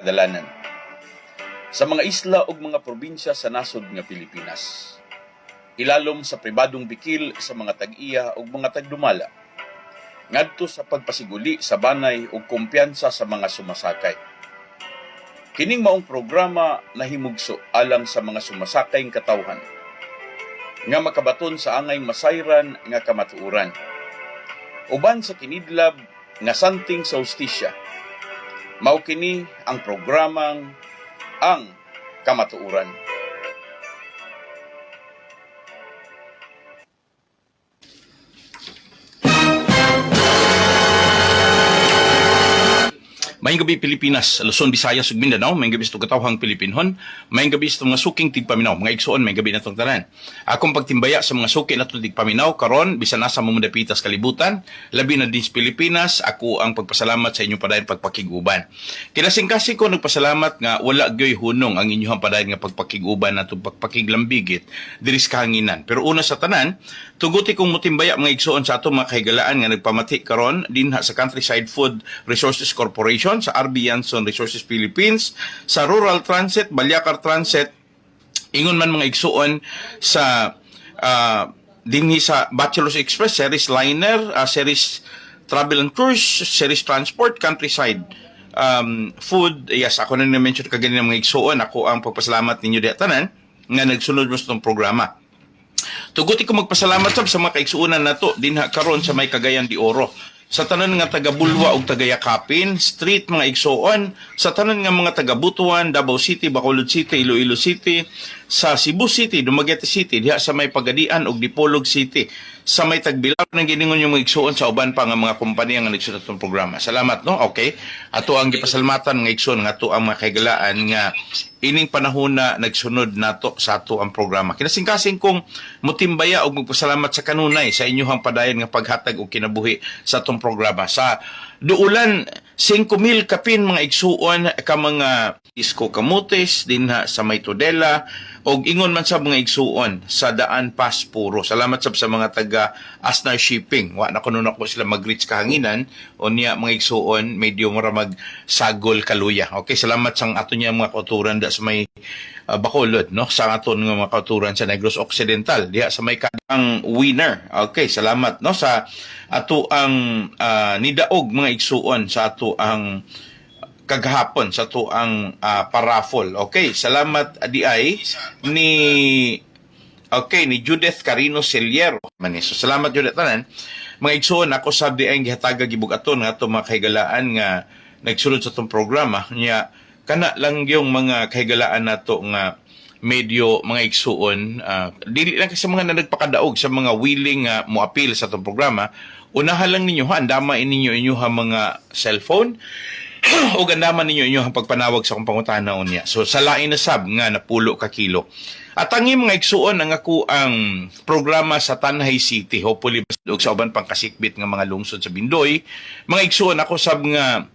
dalanan sa mga isla ug mga probinsya sa nasod nga Pilipinas, ilalom sa pribadong bikil sa mga tag-iya ug mga tagdumala, ngadto sa pagpasiguli sa banay ug kumpiyansa sa mga sumasakay. Kining maong programa nahimugso alang sa mga sumasakay katawhan nga makabaton sa angay masayran nga kamatuoran, uban sa kinidlab nga santing sa hustisya. Mao kini ang programang ang kamatuoran. Mayong gabi Pilipinas, Luzon, Visayas ug Mindanao, mayong gabi sa katawhang Pilipinhon, mayong gabi sa mga suking tigpaminaw, mga igsoon, mayong gabi natong tanan. Akong pagtimbaya sa mga suki natong tigpaminaw karon bisan nasa mamudapitas kalibutan, labi na din sa Pilipinas, ako ang pagpasalamat sa inyong padayon pagpakiguban. Kinasing-kasing ko nagpasalamat nga wala gyoy hunong ang inyong padayon nga pagpakiguban natong pagpakiglambigit diri sa kahanginan. Pero una sa tanan, tuguti kong mutimbaya mga igsoon sa atong mga kahigalaan nga nagpamati karon dinha sa Countryside Food Resources Corporation, sa RB Yanson Resources Philippines, sa Rural Transit, Balyacar Transit, ingon man mga igsuon sa dinhi sa Bachelor's Express, Series Liner, Series Travel and Tours, Series Transport, Countryside Food. Yes, ako na na-mention kagani ng mga igsuon, ako ang pagpasalamat ninyo di tanan nga nagsunod mo sa itong programa. Tuguti ko magpasalamat sa mga kaigsuunan nato dinha karon sa may Cagayan de Oro, sa tanan nga taga Bulwa ug taga Yakapin Street mga igsoon, sa tanan nga mga taga Butuan, Davao City, Bacolod City, Iloilo City, sa Cebu City, Dumaguete City, diha sa may Pagadian ug Dipolog City, sa may Tagbilaw nang giningon yung mga igsoon sa uban pa nga mga kompanya nga nagsunod tong programa. Salamat no. Okay. Ato ang gipasalamatan nga igsoon nga ato ang mga kahigalaan nga ining panahon na nagsunod nato sa ato ang programa. Kinasing-kasing kong mutimbaya og magpasalamat sa kanunay sa inyong padayon nga paghatag og kinabuhi sa atong programa. Sa duulan 5,000 kapin mga igsuon ka mga isko kamutis dinha sa may Tudela og ingon man sa mga igsuon sa Daan Pass Puro. Salamat sa mga taga Asnar Shipping. Wa na kuno ako sila mag-reach kahanginan o niya mga igsuon medyo mura magsagol kaluya. Okay, salamat sang ato niya mga kauturan da sa may Bacolod no, sa aton nga mga kauturan sa Negros Occidental diha sa may kadang winner. Okay, salamat no sa ato ang nidaog mga igsuon sa ato ang kagahapon sa ato ang paraffol. Okay, salamat diay ni ni Judith Carino Celiero. So salamat Judith tanan. Mga igsuon, ako sabdi ay gihataga gibugaton nga ato mga kahigalaan nga nagsulod sa atong programa niya. Kana lang yung mga kahigalaan nato nga medyo mga igsuon, dili lang kasi mga nagpakadaog sa mga willing moapil sa itong programa. Unahan lang ninyo andama ninyo mga cellphone o gandaman ninyo inyong pagpanawag sa kong pangutanaon niya. So sa lain na sab nga napulo ka kilo. At ang mga igsuon ang ako ang programa sa Tanhay City, hopefully og sa uban pang kasikbit nga mga lungsod sa Bindoy. Mga igsuon ako sab nga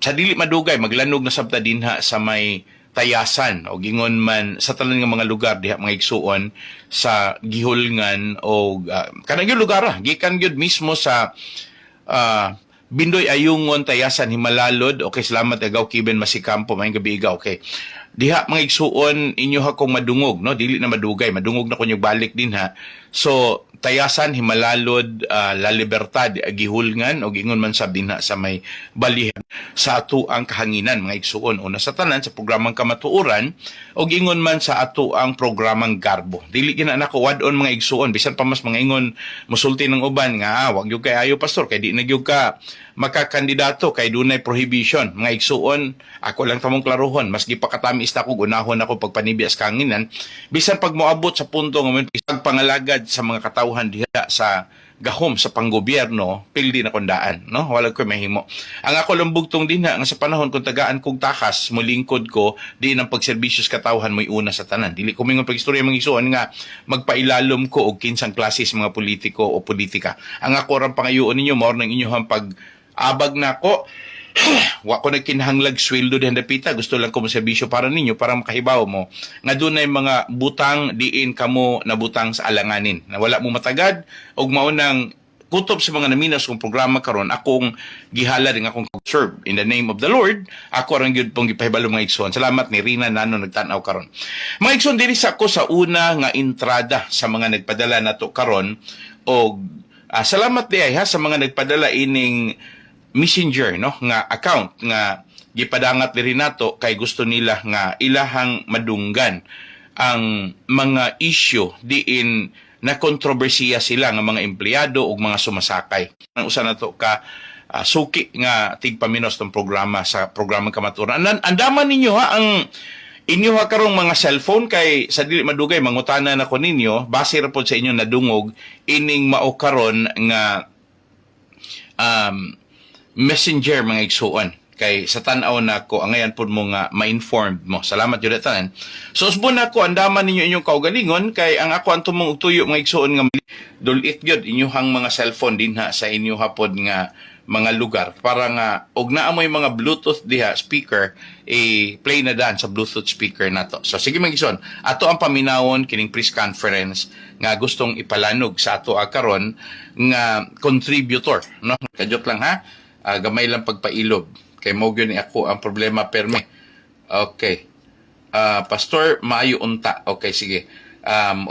sa dili madugay maglanog na sabta dinha sa may Tayasan o gingon man sa tanan nga mga lugar diha mga igsuon sa gihulngan o kanang yung lugar gikan gyud mismo sa Bindoy, Ayungon, Tayasan, Himalalod. Okay, salamat agaw Kiben Masikampo, may gabi igaw. Okay. Diha mga igsuon inyo akong madungog no, dili na madugay, madungog na kunyog balik din ha. So Tayasan, Himalalod, La Libertad, gihulngan o gingon man sab dinha sa may balihan sa ato ang kahanginan mga igsuon. Una sa tanan sa programang kamatuoran o gingon man sa ato ang programang Garbo. Dili gina nako wadon mga igsuon bisan pa mas mga ingon musulti ng uban nga wag gyud kay ayo pastor kay di na gyud ka makakandidato kay dunay prohibition. Mga igsuon, ako lang tamong klaruhon, mas gipakatamis na ako, gunahon ako pagpanibiyas kanginan, bisan pag moabot sa punto ng pagpangalagad sa mga katawhan diha sa gahom sa panggobyerno, pildi na kondaan, no? Wala ko mahimo. Ang ako lang bugtong din nga sa panahon kung tagaan kong takas, mulingkod ko, di ng pagserbisyos katawhan mo'y una sa tanan. Dili ko mingon pag-istorya mga igsuon nga magpailalom ko og kinsang klase sa mga politiko o politika. Ang ako ram pangayoon ninyo, maor ng inyohang abag na ko, wa ko nagkinahanglag sweldo dihan dapita, gusto lang ko mo serbisyo para ninyo para makahibaw mo nga dunay mga butang diin kamo na butang sa alanganin na wala mo matagad og maunang kutob sa mga naminas kong programa karon akong gihala din akong serve in the name of the Lord. Ako ran gyud pong gipahibalo mga igsoon. Salamat ni Rina nano nagtan-aw karon. Mga igsoon, diri sa ako sa una nga entrada sa mga nagpadala nato karon, og salamat di ay ha sa mga nagpadala ining messenger no nga account nga gipadangat diri nato kay gusto nila nga ilahang madunggan ang mga issue diin na kontrobersiya sila nga mga empleyado o mga sumasakay. Ang usa na to ka suki nga tigpaminos tong programa sa programang kamaturan. Andaman ninyo ha ang inyo ha karong mga cellphone kay sa dili madugay mangutana na ko ninyo base ra pod sa inyo nadungog ining mao karon nga messenger mga igsuon. Kay sa tan-aw na ko angayan pod mo nga ma-informed mo. Salamat jud tanan. So usbon nako andaman ninyo inyong kaugalingon kay ang ako anto mong tuyo mga igsuon nga dulit gyud inyohang mga cellphone dinha sa inyo hapod nga mga lugar para nga og naa mo mga Bluetooth diha speaker play na dan sa Bluetooth speaker nato. So sige mga igsoon, ato ang paminawon kining press conference nga gustong ipalanog sa ato karon nga contributor no. Kadyot lang ha. Gamay lang pagpailob. Kay mo gyud ni ako ang problema permi. Okay. Pastor maayo unta. Okay, sige.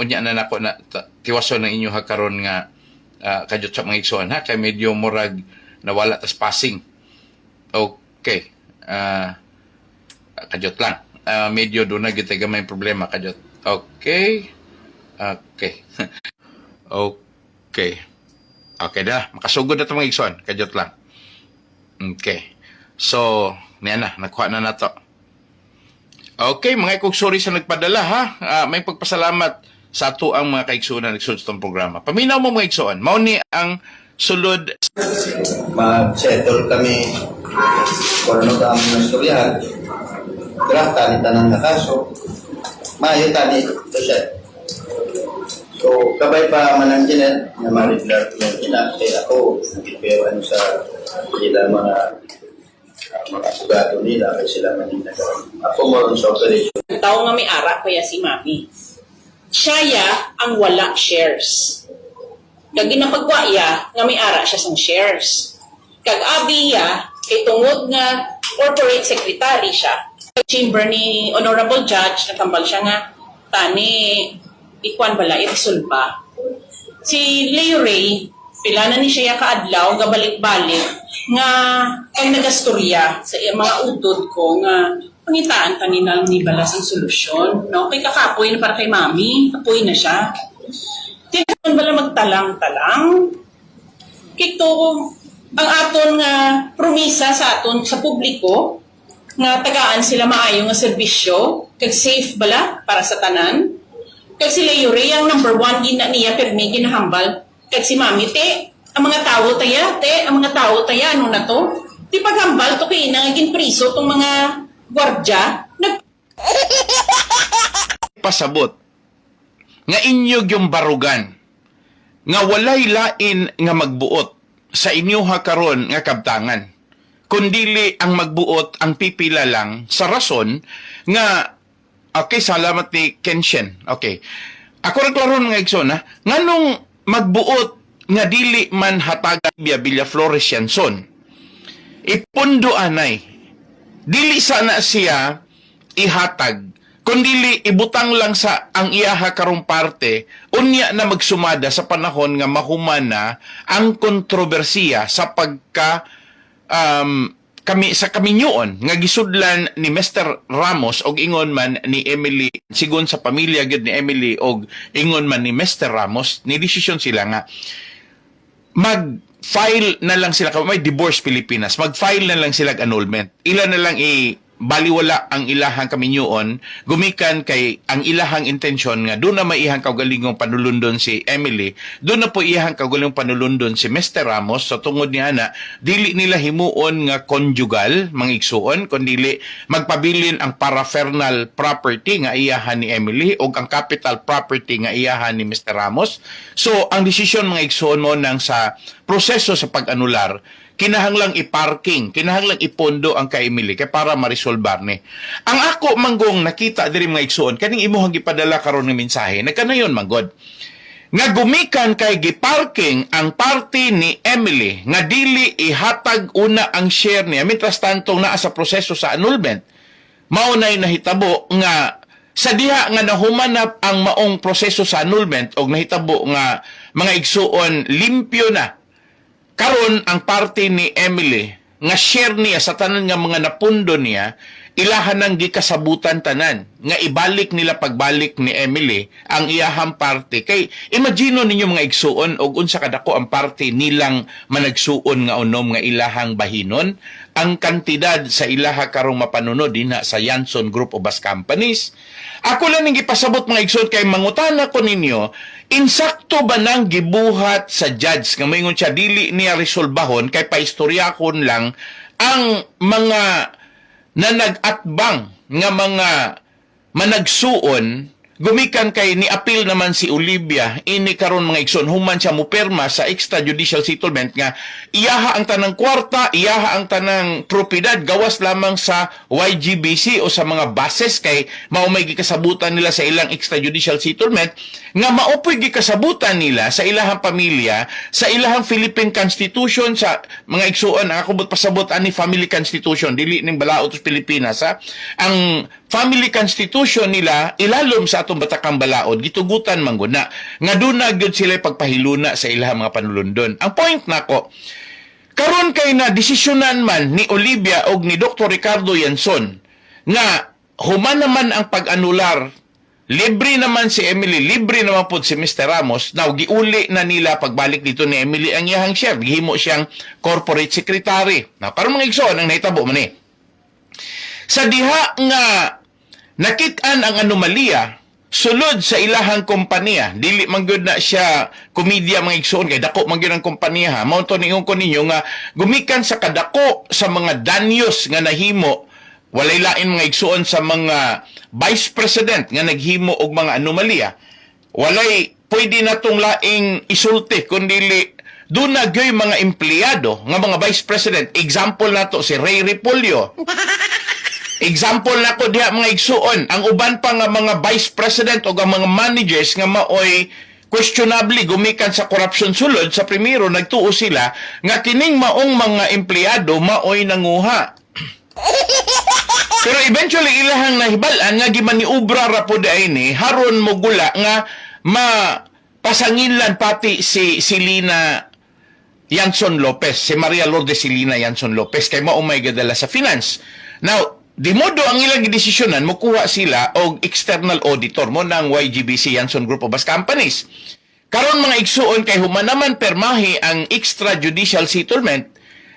Unya na nako na tiwason ng inyo ha karon nga kadyot sa mga igsoon ha kay medyo murag nawala tas passing. Okay. Kadyot lang. Medyo do na gyud gamay problema kadyot. Okay. Okay. Okay. Okay na. Makasugod na 'tong mga igsoon. Kadyot lang. Okay. So, niya na, nakuha na nato. Okay, mga ikog, sorry sa nagpadala ha. May pagpasalamat sa ato ang mga kaiksunan na nagsunod sa itong programa. Paminaw mo mga iksuan. Mauni ang sulod. Mag-settle kami kung ano ka ang nastoryahan. Draft tani tanan na kaso. Maayo tani ito siya. So, kabay pa manangkinan na ma-regular ko yung ina. Kaya ako, nagipero sa sila mga asugado nila kay sila manina. Ako mo sa operation. Ang tao nga may ara kaya si Mami. Siya ang wala shares. Kag ginapagwaya nga may ara siya sang shares. Kag abi ya kay tungod nga corporate secretary siya. Chamber ni Honorable Judge nakambal siya nga tani ikwan bala iresolba. Si Leo Ray pila na ni siya kaadlaw gabalik-balik nga kay nagastorya sa mga udod ko nga pangitaan kanina ni balas ang solusyon no kay kakapoy na para kay Mami kapoy na siya tinapon bala magtalang-talang kito ang aton nga promisa sa aton sa publiko nga tagaan sila maayo nga serbisyo kag safe bala para sa tanan kag si Leo Ray ang number 1 gina niya permi ginahambal kag si Mami te ang mga tao taya ano na to di paghambal to kay nangaging priso tong mga gwardya Pasabot nga inyo yung barugan nga walay lain nga magbuot sa inyo ha karon nga kabtangan kundili ang magbuot ang pipila lang sa rason nga okay salamat ni Kenshin okay ako naglaron nga igsoon ha nganong magbuot nga dili man hatagan Villa Flores Yanson ipundo anay dili sana siya ihatag kundili ibutang lang sa ang iyaha karong parte unya na magsumada sa panahon nga mahumana ang kontrobersiya sa pagka kaminyoon nga gisudlan ni Mr. Ramos og ingon man ni Emily sigon sa pamilya gyud ni Emily og ingon man ni Mr. Ramos ni desisyon sila nga mag-file na lang sila may divorce Pilipinas mag-file na lang sila annulment ila na lang baliwala ang ilahang kaminyoon gumikan kay ang ilahang intensyon nga doon na maihang kaugalingong panulundon si Emily doon na po ihang kaugalingong panulundon si Mr. Ramos so tungod niya na dili nila himuon nga conjugal mga igsuon kundi magpabilin ang paraphernal property nga iyahan ni Emily o ang capital property nga iyahan ni Mr. Ramos so ang desisyon mga igsuon mo nang sa proseso sa pag-anular kinahanglang i-parking, kinahanglang ipondo ang kay Emily kay para ma-resolbar ni. Ang ako manggong nakita diri mga igsuon kaning imuhang gipadala karon nga mensahe nagkanayon manggod nga gumikan kay giparking ang party ni Emily nga dili ihatag una ang share niya mitras tantong naa sa proseso sa annulment, mao nay nahitabo nga sa diha nga nahumanap ang maong proseso sa annulment og nahitabo nga mga igsuon limpyo na karon ang party ni Emily nga share niya sa tanan nga mga napundo niya, ilahan ng gikasabutan tanan nga ibalik nila pagbalik ni Emily ang iyahang party. Kay imagino ninyo mga igsuon og unsa kadako ang party nilang managsuon nga unom nga ilahang bahinon, ang kantidad sa ilaha karong mapanunod dinha sa Yanson Group of Bus Companies. Ako lang ning gipasabot mga igsuon kay mangutana ko ninyo, insakto ba nang gibuhat sa judge nga moingon siya dili niya resolbahon kay paistoryahon lang ang mga na nag-atbang nga mga managsuon gumikan kay ni-appeal naman si Olivia ini karon mga igsoon human siya muperma sa extrajudicial settlement nga iyaha ang tanang kwarta, iyaha ang tanang propiedad gawas lamang sa YGBC o sa mga bases kay mao may gikasabutan nila sa ilang extrajudicial settlement nga maopoy gikasabutan nila sa ilahang pamilya sa ilahang Philippine Constitution sa mga igsuon ang akubot pasabot ani family constitution dili ning balaod sa Pilipinas ha. Ang family constitution nila ilalom sa atong batakang balaod gitugutan man gud na nga duna gyud sila pagpahiluna sa ilahang mga panulundon. Ang point nako karon kay na desisyonan man ni Olivia og ni Dr. Ricardo Yanson nga human naman ang pag-anular, libre naman si Emily, libre naman po si Mr. Ramos, now giuli na nila pagbalik dito ni Emily ang iyahang share, gihimo siyang corporate secretary. Na para mga igsoon ang nahitabo man sa diha nga nakit-an ang anomalya sulod sa ilahang kompanya, dili man gyud na siya komedya mga igsoon kay dako man gyud ang kompanya ha. Mao to ningon ko ninyo nga gumikan sa kadako sa mga danyos nga nahimo, walay lain mga igsuon sa mga vice president nga naghimo og mga anomalya, walay pwede natong laing isulti kundi doon na gyoy mga empleyado nga mga vice president. Example nato si Ray Repolyo. Example nako diha mga igsuon, ang uban pa nga mga vice president o ang mga managers nga maoy questionably gumikan sa corruption sulod sa primero, nagtuo sila nga kining maong mga empleyado maoy nanguha. Pero eventually ilahang nahibalan nga gimaniubra ra pod ni haron mo gula nga mapasangilan pati si Silina Yanson Lopez, si Maria Lourdes Silina Yanson Lopez kay mao may gadala sa finance. Now di modo ang ilang desisyonan mokuha sila og external auditor mo ng YGBC Yanson Group of Bus Companies. Karon mga igsuon kay human naman permahi ang extrajudicial settlement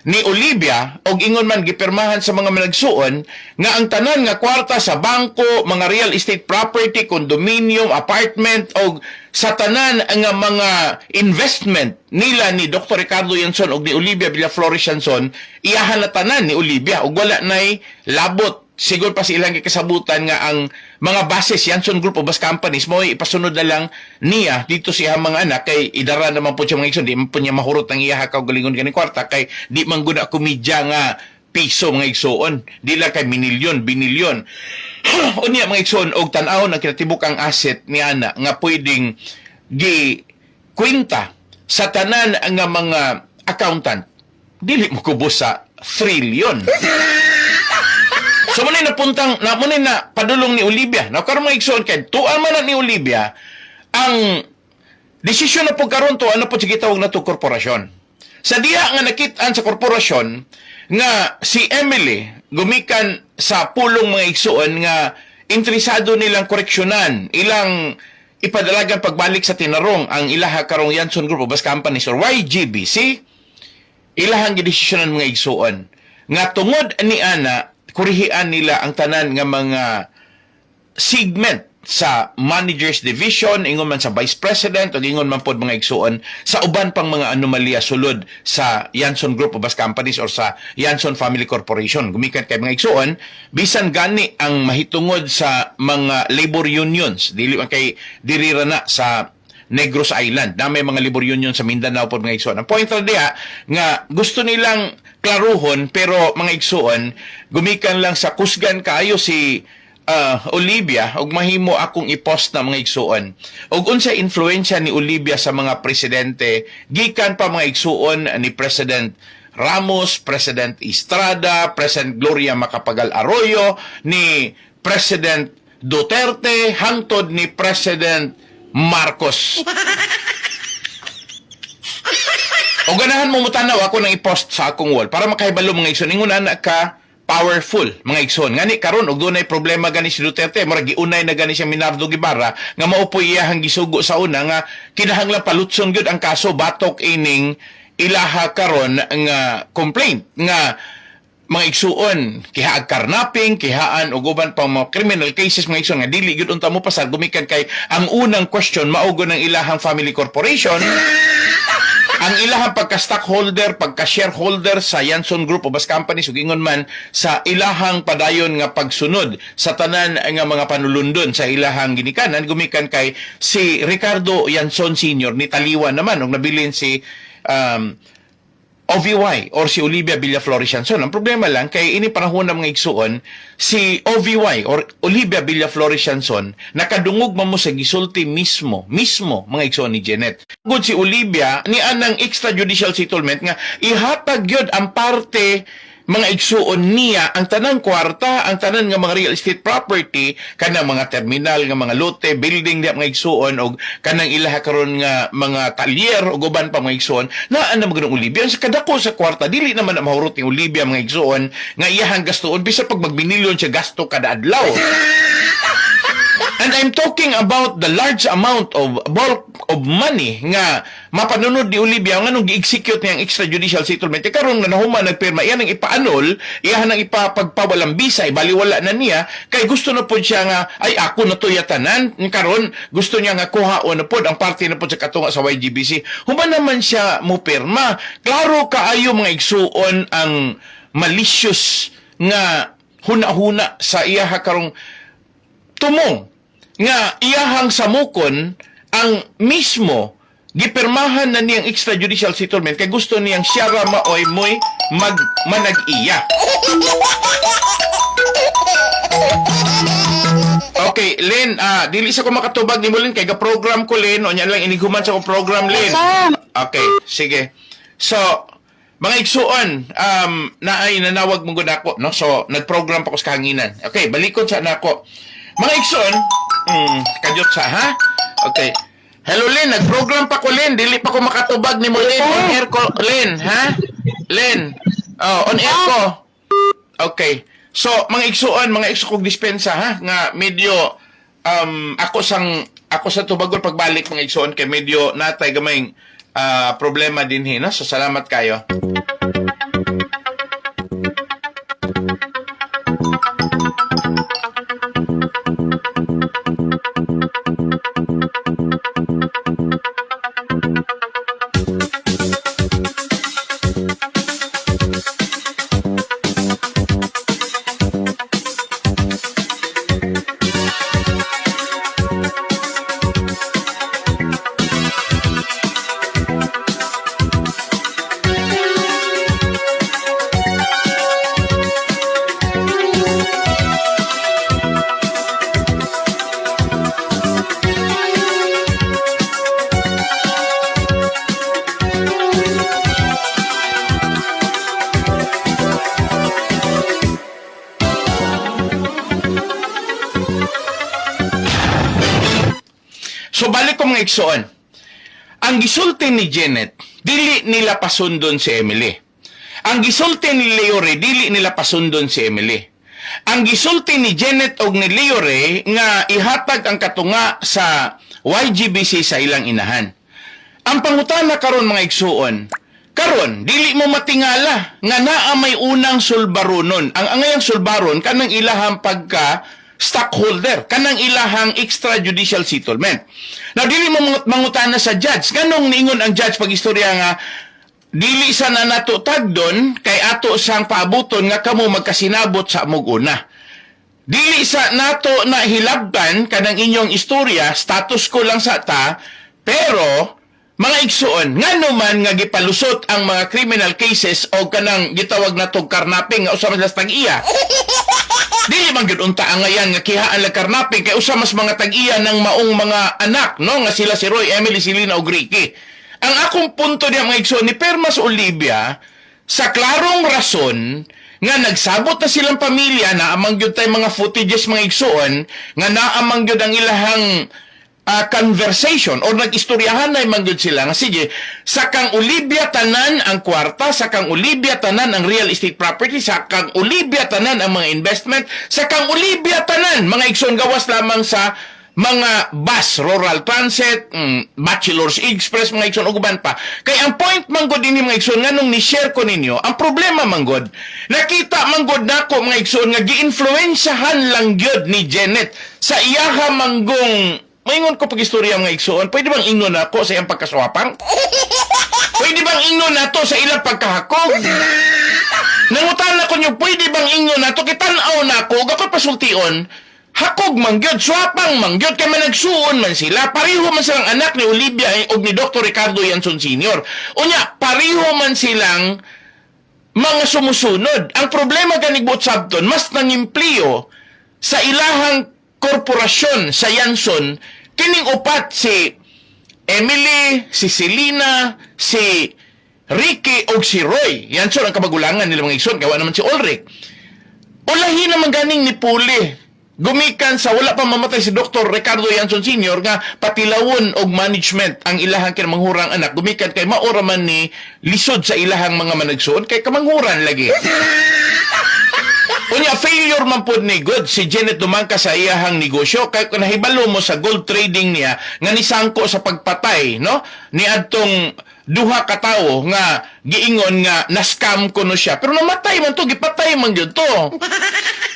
ni Olivia og ingon man gipirmahan sa mga managsuon nga ang tanan nga kwarta sa bangko, mga real estate property, condominium, apartment og sa tanan nga mga investment nila ni Dr. Ricardo Yanson og ni Olivia Villaflores Yanson iyahan na tanan ni Olivia og wala nay labot. Siguro pa silang kasabutan nga ang mga bases Yanson Group of Bus Companies mo ipasunod na lang niya dito siya mga anak kay idara naman po siya mga igsoon, di man po niya mahurot ang iyaha kaw galingon kani kwarta kay di man guna komedya nga piso mga igsoon, di lang kay minilyon, binilyon. Unya mga igsoon og tan-aw ang kinatibukang asset ni ana nga pwedeng gi-kwenta sa tanan nga mga accountant. Dili mo kubos sa trillion. So muna na padulong ni Olivia. Now karon mga igsoon kay tuan man ni Olivia ang desisyon na po karon to ano po sige tawag na to korporasyon. Sa diha nga nakit-an sa korporasyon nga si Emily gumikan sa pulong mga igsoon nga interesado nilang koreksyonan, ilang ipadalagan pagbalik sa tinarong ang ilaha karong Yanson Group of Bus Companies or YGBC, ilahang gidesisyonan mga igsoon nga tungod ni ana kurihian nila ang tanan nga mga segment sa managers division, ingon man sa vice president o ingon man pod mga igsuon sa uban pang mga anomalya sulod sa Yanson Group of Bus Companies or sa Yanson Family Corporation. Gumikan kay mga igsuon bisan gani ang mahitungod sa mga labor unions, dili man kay dirira na sa Negros Island na may mga labor union sa Mindanao pod mga igsuon. Ang point ra diha nga gusto nilang klaruhon pero mga igsuon gumikan lang sa kusgan kaayo si Olivia ug mahimo akong i-post na mga igsuon. Ug unsa influensya ni Olivia sa mga presidente gikan pa mga igsuon ni President Ramos, President Estrada, President Gloria Macapagal Arroyo, ni President Duterte, hangtod ni President Marcos. O ganahan mo mutanaw ako nang i-post sa akong wall para makahibalo mga igsoon. Ingon na ka powerful mga igsoon. Ngani karon og dunay problema gani si Duterte, murag giunay na gani siya Minardo Guevara nga maupoy iyahang gisugo sa una nga kinahanglan palutson gyud ang kaso batok ining ilaha karon nga complaint nga mga igsuon kihaag karnaping, kihaan og uban pang mga criminal cases mga igsoon nga dili gyud unta mo pasar gumikan kay ang unang question maugo ng ilahang family corporation. Ang ilahang pagka-stockholder, pagka-shareholder sa Yanson Group of Bus Companies, ug ingon man sa ilahang padayon nga pagsunod sa tanan nga mga panulundon sa ilahang ginikanan, gumikan kay si Ricardo Yanson Sr. ni Taliwan naman, ug nabilin si OVY or si Olivia Villaflores Yanson. Ang problema lang kay ini panahon ng mga igsuon si OVY or Olivia Villaflores Yanson nakadungog man mo sa gisulti mismo mga igsuon ni Janet. Good si Olivia ni anang extrajudicial settlement nga ihatag gyud ang parte mga igsuon niya ang tanang kwarta, ang tanan nga mga real estate property, kanang mga terminal nga mga lote, building diya mga igsuon og kanang ilaha karon nga mga talyer o uban pa mga igsuon naa na magandang Olivia sa kadako sa kwarta dili naman na mahurot ni Olivia mga igsuon nga iyahang gastuon bisa pag magbinilyon siya gasto kada adlaw. And I'm talking about the large amount of bulk of money nga mapanunod ni Olivia nga nung gi-execute niyang extrajudicial settlement. Karon nga nahuman nagpirma, iyan ang ipaanol, iyan ang ipapagpawalang bisa, ibaliwala na niya, kay gusto na po siya nga, ay ako na to yatanan, karon gusto niya nga kuhaon na po, ang party na po sa katunga sa YGBC. Human naman siya mo pirma. Klaro kaayo mga igsuon ang malicious nga huna-huna sa iyaha karong tumong nga iyahang samukon ang mismo gipirmahan na niyang extrajudicial settlement kay gusto niyang siya ra maoy moy manag-iya. Okay, Len, dili sa ko makatubag ni mo Len kay ga-program ko Len, o nya lang iniguman sa ko program Len. Okay, sige. So, mga igsuon, naay nanawag mong gud ako, no? So, nag-program pa ko sa kahanginan. Okay, balikon sa nako. Mga igsoon, kadyot sa, ha? Okay. Hello, Len. Nag-program pa ko, Len. Dili pa ko makatubag ni mo, Len. On air ko, Len, ha? Len. Oh, on air ko. Okay. So, mga igsoon, mga igso kong dispensa, ha? Nga medyo, ako sa tubagon pagbalik, mga igsoon, kay medyo natay gamayng problema din, no? So, salamat kayo. So balik ko mga igsoon. Ang gisulti ni Janet, dili nila pasundon si Emily. Ang gisulti ni Leore, dili nila pasundon si Emily. Ang gisulti ni Janet og ni Leore nga ihatag ang katunga sa YGBC sa ilang inahan. Ang pangutana karon mga igsuon, karon dili mo matingala nga naa may unang sulbaronon. Ang angayang sulbaron kanang ilahang pagka stockholder, kanang ilahang extrajudicial settlement. Now, dili mo mangutana sa judge. Ganong niingon ang judge pag istorya nga, dili sa na natutag doon, kay ato sang paabuton nga kamo magkasinabot sa amog una. Dili sa nato na hilabtan, kanang inyong istorya, status ko lang sa ta, pero, mga igsuon, nga naman nga gipalusot ang mga criminal cases o kanang gitawag na tong karnaping nga usaman sa tag-iya. Dili man gyud unta ang ngayan nga kihaan lang karnaping kay usa mas mga tag-iya ng maong mga anak no nga sila si Roy, Emily, Silina ug Ricky. Ang akong punto diya mga igsoon ni Permas Olivia sa klarong rason nga nagsabot na silang pamilya na amang gyud tay mga footages mga igsoon nga naamang gyud ang ilahang conversation or nag-istoryahan na man gyud sila nga sige sa kang Olivia tanan ang kwarta, sa kang Olivia tanan ang real estate property, sa kang Olivia tanan ang mga investment, sa kang Olivia tanan mga igsoon gawas lamang sa mga bus, rural transit, bachelor's express, mga igsoon, uguban pa. Kaya ang point manggod ini mga igsoon, nga nung ni-share ko ninyo, ang problema manggod, nakita manggod na ko mga igsoon, nga gi-influensyahan lang gyud ni Janet sa iyaha manggong, maingon ko pag-istorya mga igsoon, pwede bang ingnon ako sa iyang pagkaswapang? Pwede bang ingnon nato sa ilang pagkahakog? Nangutan na ko nyo, pwede bang ingnon nato, kitanaw na ako, ako pasultion, hakog mangyod, swapang mangyod, kaya managsuon man sila. Pariho man silang anak ni Olivia o ni Dr. Ricardo Yanson Sr. Unya, pariho man silang mga sumusunod. Ang problema ganigbuot sabton, mas nangimpliyo sa ilahang korporasyon sa Yanson, kining upat si Emily, si Selena, si Ricky o si Roy. Yanson ang kabagulangan nila mga igsoon, kawa naman si Ulrich. Ulahin naman ganing ni Puli. Gumikan sa wala pa mamatay si Dr. Ricardo Yanson Sr. nga patilawon og management ang ilahang kinamangurang anak. Gumikan kay maora man ni lisod sa ilahang mga managsuon kay kamanghuran lagi. Unya failure man pod ni good si Janet Dumangka sa iyahang negosyo kay kung nahibalo mo sa gold trading niya nga nisangko sa pagpatay no ni adtong duha ka tawo nga giingon nga na-scam kuno siya pero namatay man to gipatay man gyud to.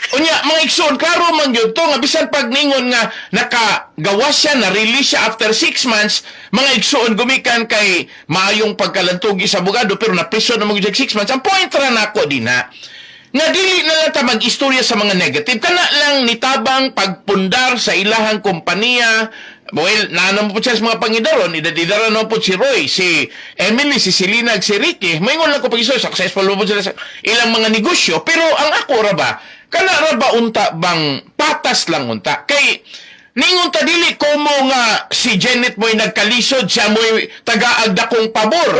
Unya mga igsoon klaro man gyud to nga bisan pag ningon nga nakagawas siya na release siya after 6 months mga igsoon gumikan kay maayong pagkalantugi sa abogado pero napriso na mga 6 months ang point ra nako dina nga dili na lang ta mag-istorya sa mga negative kana lang nitabang pagpundar sa ilahang kompanya. Well, naanam po siya sa mga pangidaron, idadidara na po si Roy, si Emily, si Selena, si Ricky. Maingon lang ko pag-iso, successful po sila sa ilang mga negosyo. Pero ang ako ra ba, kana ra ba unta bang patas lang unta? Kay, ningon ta dili komo nga si Janet mo'y nagkalisod, siya mo'y taga-agda kong pabor.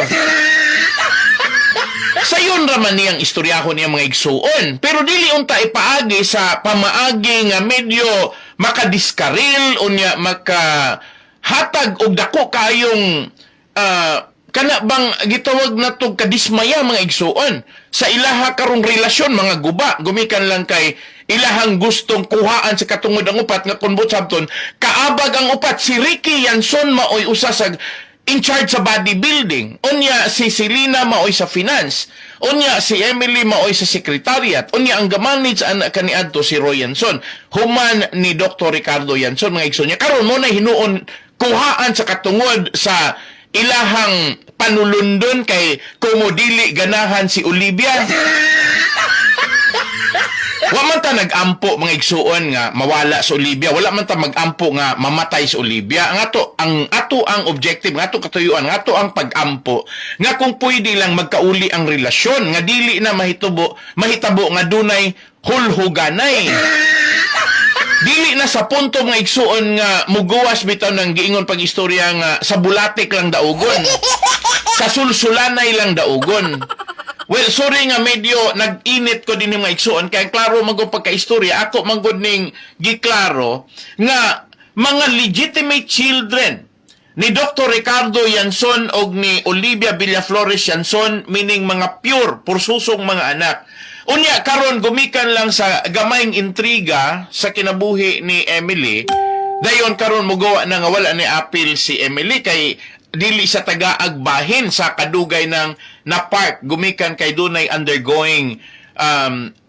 Sayon raman niyang istoryahon niya mga igsuon. Pero dili unta ipaagi sa pamaagi nga medyo makadiskaril o niya makahatag og dako kayong kana bang gitawag na to kadismaya mga igsuon sa ilaha karong relasyon mga guba gumikan lang kay ilahang gustong kuhaan sa katungod ang upat nga kunbot sabton kaabag ang upat si Ricky Yanson maoy usa sa in charge sa bodybuilding. Unya si Selena maoy sa finance. Unya si Emily maoy sa secretariat. Unya ang gamanage anak kaniadto si Roy Yanson. Human ni Dr. Ricardo Yanson mga igsoon niya. Karon mo na hinuon kuhaan sa katungod sa ilahang panulundon kay kumudili ganahan si Olivia. Wa man ta nag-ampo mga igsuon nga mawala sa Olivia, wala man ta mag-ampo nga mamatay sa Olivia. Ang ato ang objective, ang ato katuyuan, ang ato ang pag-ampo nga kung pwede lang magkauli ang relasyon nga dili na mahitabo nga dunay hulhuganay. Dili na sa punto mga igsuon nga muguwas bitaw ng giingon pag-istorya nga sa bulatik lang daugon. Sa sulsulanay lang daugon. Well, sorry nga medyo nag-init ko din yung mga igsuon kaya klaro magong pagka-istorya ako manggod ning giklaro nga mga legitimate children ni Dr. Ricardo Yanson og ni Olivia Villaflores Yanson meaning mga pure, pursusong mga anak. Unya karon gumikan lang sa gamayng intriga sa kinabuhi ni Emily. Dayon karon mugawa na nga wala ni apil si Emily kay dili sa taga-agbahin sa kadugay ng na park gumikan kay dunay undergoing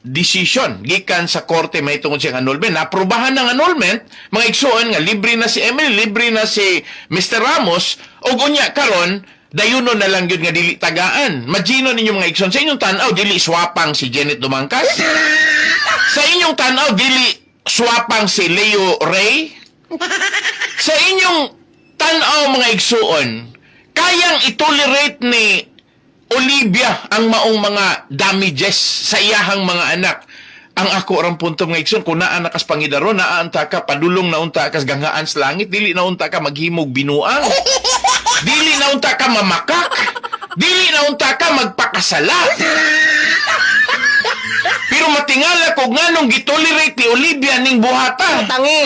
decision gikan sa korte may tungod siyang annulment. Naprobahan ng annulment mga igsuon nga libre na si Emily, libre na si Mr. Ramos ug unya karon dayuno na lang yun nga dili tagaan. Magino ninyo mga igsoon sa inyong tanaw dili swapang si Janet Dumangkas. Sa inyong tanaw dili swapang si Leo Ray. Sa inyong tanaw mga igsuon, kayang itolerate ni Olivia ang maong mga damages sa iyahang mga anak. ang ako orang punto mga igsoon, kung naa nakas pangidaro, naanta ka, padulong naunta kas gangaan sa langit, dili naunta ka maghimog binuang, dili naunta ka mamakak, dili naunta ka magpakasala. Pero matingala ko nganong gitolerate ni Olivia ning buhata. Tangi.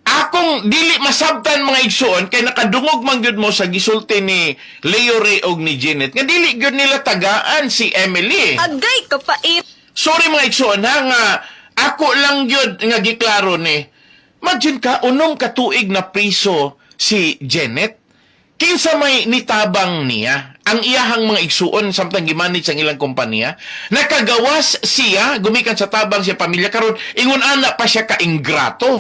Akong dili masabtan mga igsoon kay nakadungog man gyud mo sa gisulti ni Leo Ray og ni Janet nga dili gyud nila tagaan si Emily. Agay kapait. Sorry mga igsoon ha nga ako lang gyud nga giklaro ni. Imagine ka unom ka tuig na priso si Janet. Kinsa may nitabang niya ang iyahang mga igsuon samtang gimanage ang ilang kompanya, nakagawas siya gumikan sa tabang siya pamilya karon ingon ana pa siya ka ingrato.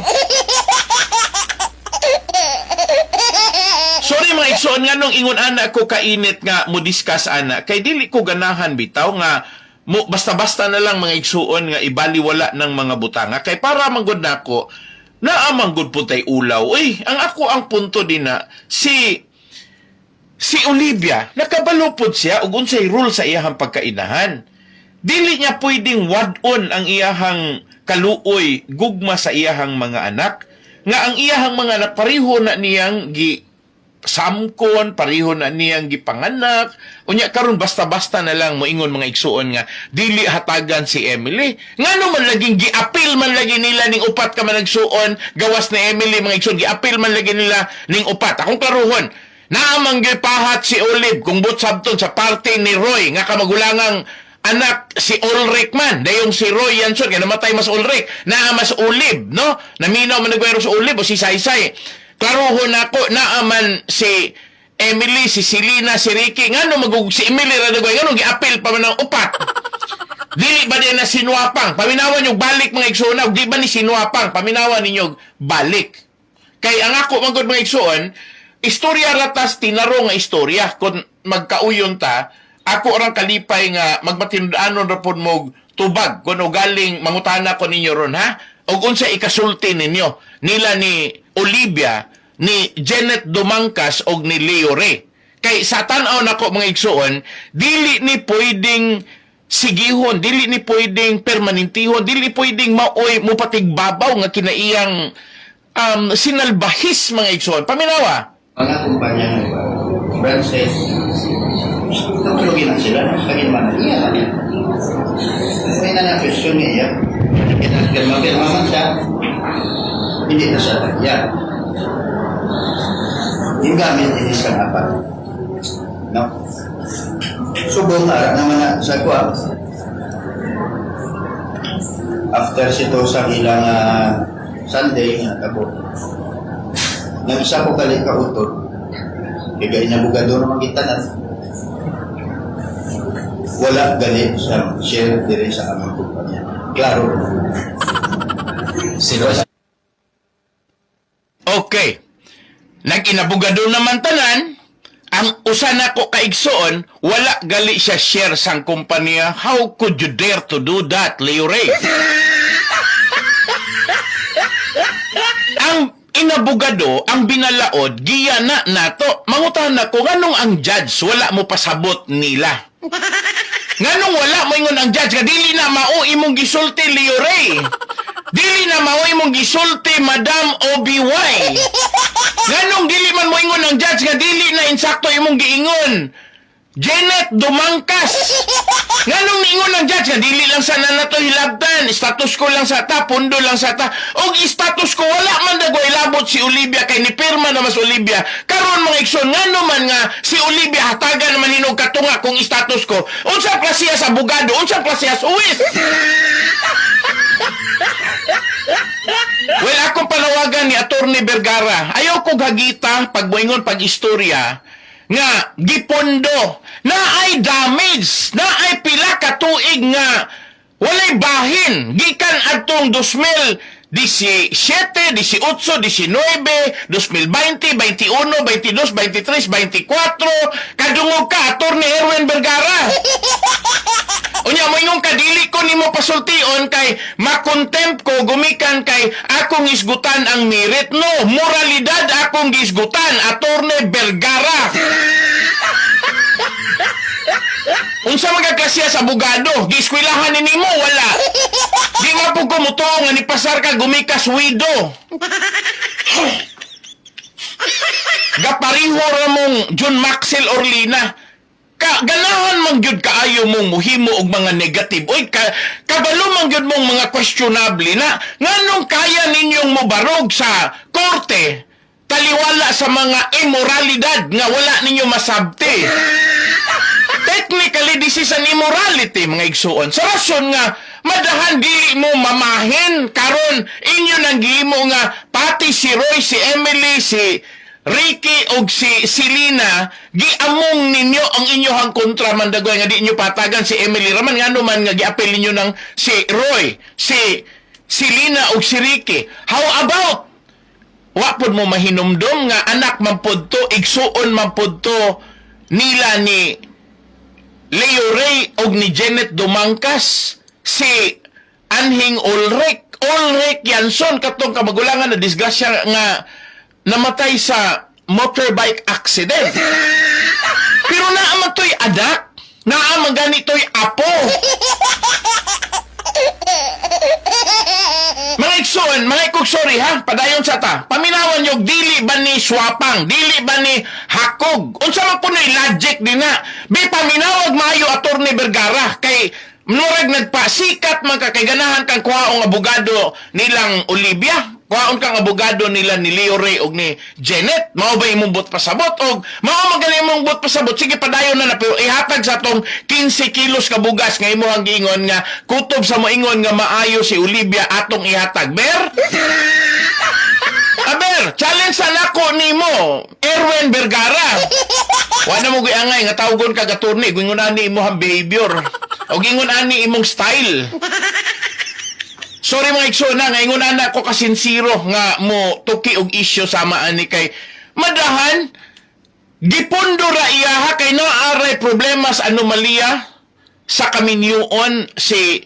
Sorry mga igsoon nga nung ingon ana ko kainit nga mo discuss ana kay dili ko ganahan bitaw nga mo basta-basta na lang mga igsuon nga ibaliwala ng mga butanga kay para manggod nako naamanggod po tay ulaw. Ang ako ang punto din na si Olivia, nakabalupod siya ug unsay rule sa iyahang pagkainahan. Dili niya pwedeng wad-on ang iyahang kaluoy gugma sa iyahang mga anak. Nga ang iyahang mga anak, pareho na niyang samkon, pareho na niyang gipanganak. Unya karon basta-basta na lang moingon mga igsuon nga dili hatagan si Emily. Ngano man laging giapil man lagi nila ning upat ka man nagsuon gawas ni Emily mga igsuon giapil man lagi nila ning upat. Akong klaruhon, naamang gipahat si Olive kung butsabton sa party ni Roy nga kamagulangang anak si Ulrich man. Dayong si Roy Yanson, kaya namatay mas Ulrich. Naamas Olive, no? Naminaw man nagwero sa Olive o si Saysay. Klaruhon ako, naaman si Emily, si Selena, si Ricky. Nga no, si Emily Radagway, nga no, gi-appeal pa man ng upat. Dili ba din na sinuapang? Paminawan yung balik mga igsoon. Di ba ni sinuapang? Paminawan ninyo balik. Kay ang ako, mga igsoon, istorya ratas tinaro nga istorya kung magkauyon ta ako orang kalipay nga magmatindanon ra pod mo tubag kung galing mangutana ko ninyo ron ha ug unsa ikasulti ninyo nila ni Olivia ni Janet Dumangkas og ni Leo Ray kay sa tan-aw nako mga igsuon dili ni pwedeng sigihon dili ni pwedeng permanentihon dili pwedeng maoy mo patigbabaw nga kinaiyang sinalbahis mga igsuon paminawa. Mga kumpanya ng Frances, tutulogin na sila. Kagin man, iya na niya. May na question niya. Pirma-pirma man siya. Hindi na siya tagya. Yung gamit ini sa apat. No? Subong harap naman na sa kuwa. After sito sa ilang Sunday nga tabo. Nang isa ko kali kautod, kaya inabugado naman kita na wala gali sa share dire sa aming kumpanya. Klaro. Okay. Nag-inabugado naman tanan, ang usa na ko kaigsoon, wala gali siya share sang kumpanya. How could you dare to do that, Leo Ray? Ang inabugado, ang binalaod, giya na nato. Mangutahan na ko, nganong ang judge wala mo pasabot nila? Nganong wala mo ingon ang judge, kadili na mao imong gisulti, Leo Ray. Dili na mao imong gisulti, Madam OBY. Nganong dili man mo ingon ang judge, kadili na insakto imong giingon, Janet Dumangkas. Nganong niingon ang judge, dili lang sana na to hilabtan, status ko lang sa ta, pundo lang sa ta. Og status ko, wala man dago ilabot si Olivia, kay ni pirma na mas Olivia. Karon mga ikson, ngano man nga si Olivia hatagan naman hinog katunga kung status ko. Unsang klasiya sa abogado, unsang klasiya sa uwis. Well, akong panawagan ni Attorney Vergara, ayaw ko gagita pagbuingon pag-istorya nga gipondo na ay damage na ay pila ka tuig nga walay bahin gikan adtong 2017, 18, 19, 20, 21, 22, 23, 24 kadungog ka Attorney Erwin Vergara. Unya mo ingong kadili ko nimo pasultion kay makontempt ko gumikan kay akong isgutan ang merit no moralidad akong gisgutan Attorney Vergara. Unsa magagklasya sa abogado? Giskwelahan ni nimo wala. Di nga po kumuto nga ni pasar ka gumikas wido. Gapariho ra mong John Maxwell Orlina. Ganahan man gyud kaayo mong muhimo og mga negative. Oy, kabalo man gyud mong mga questionable na nganong kaya ninyong mobarog sa korte taliwala sa mga immoralidad nga wala ninyo masabti. Technically, this is an immorality, mga igsuon. Sa rason nga, madahan dili mo mamahin karon inyo nang gihimo nga pati si Roy, si Emily, si Ricky og si Silina giamong ninyo ang inyohang kontra mandagoy nga di inyo patagan si Emily raman ngano man nga giapil ninyo ng si Roy, si Silina og si Ricky. How about wa pod mo mahinumdom nga anak man pod to, igsuon man pod to nila ni Leo Ray og ni Janet Dumangkas, si Anhing Ulrich Jansson katong kamagulangan na disgrasya nga namatay sa motorbike accident. Pero naaman to'y anak, naaman ganito'y apo. Mga ikson, mga ikog, sorry ha, padayon sa ta. Paminawan yung dili ba ni swapang, dili ba ni hakog. Unsa man po na logic din na. Be, paminawag maayo Attorney Vergara kay murag nagpasikat man ka kay ganahan kang kuhaong abogado nilang Olivia. Kuhaon kang abogado nila ni Leo Ray og ni Janet. Mao ba imong bot pasabot og mao magaling imong bot pasabot. Sige padayon na pero ihatag sa tong 15 kilos ka bugas nga imong giingon nga kutob sa moingon nga maayo si Olivia atong ihatag. Ber? Aber, challenge sa nako nimo, Erwin Vergara. Wa na mo giangay nga tawgon ka attorney, gingon ani imong behavior. O gingon ani imong style. Sorry mga iksona, ngayon anak ko kasinsiro nga mo tuki og isyo sama ani kay madahan gipundo ra iyaha kay naaray problema sa anomalya sa kaminyoon si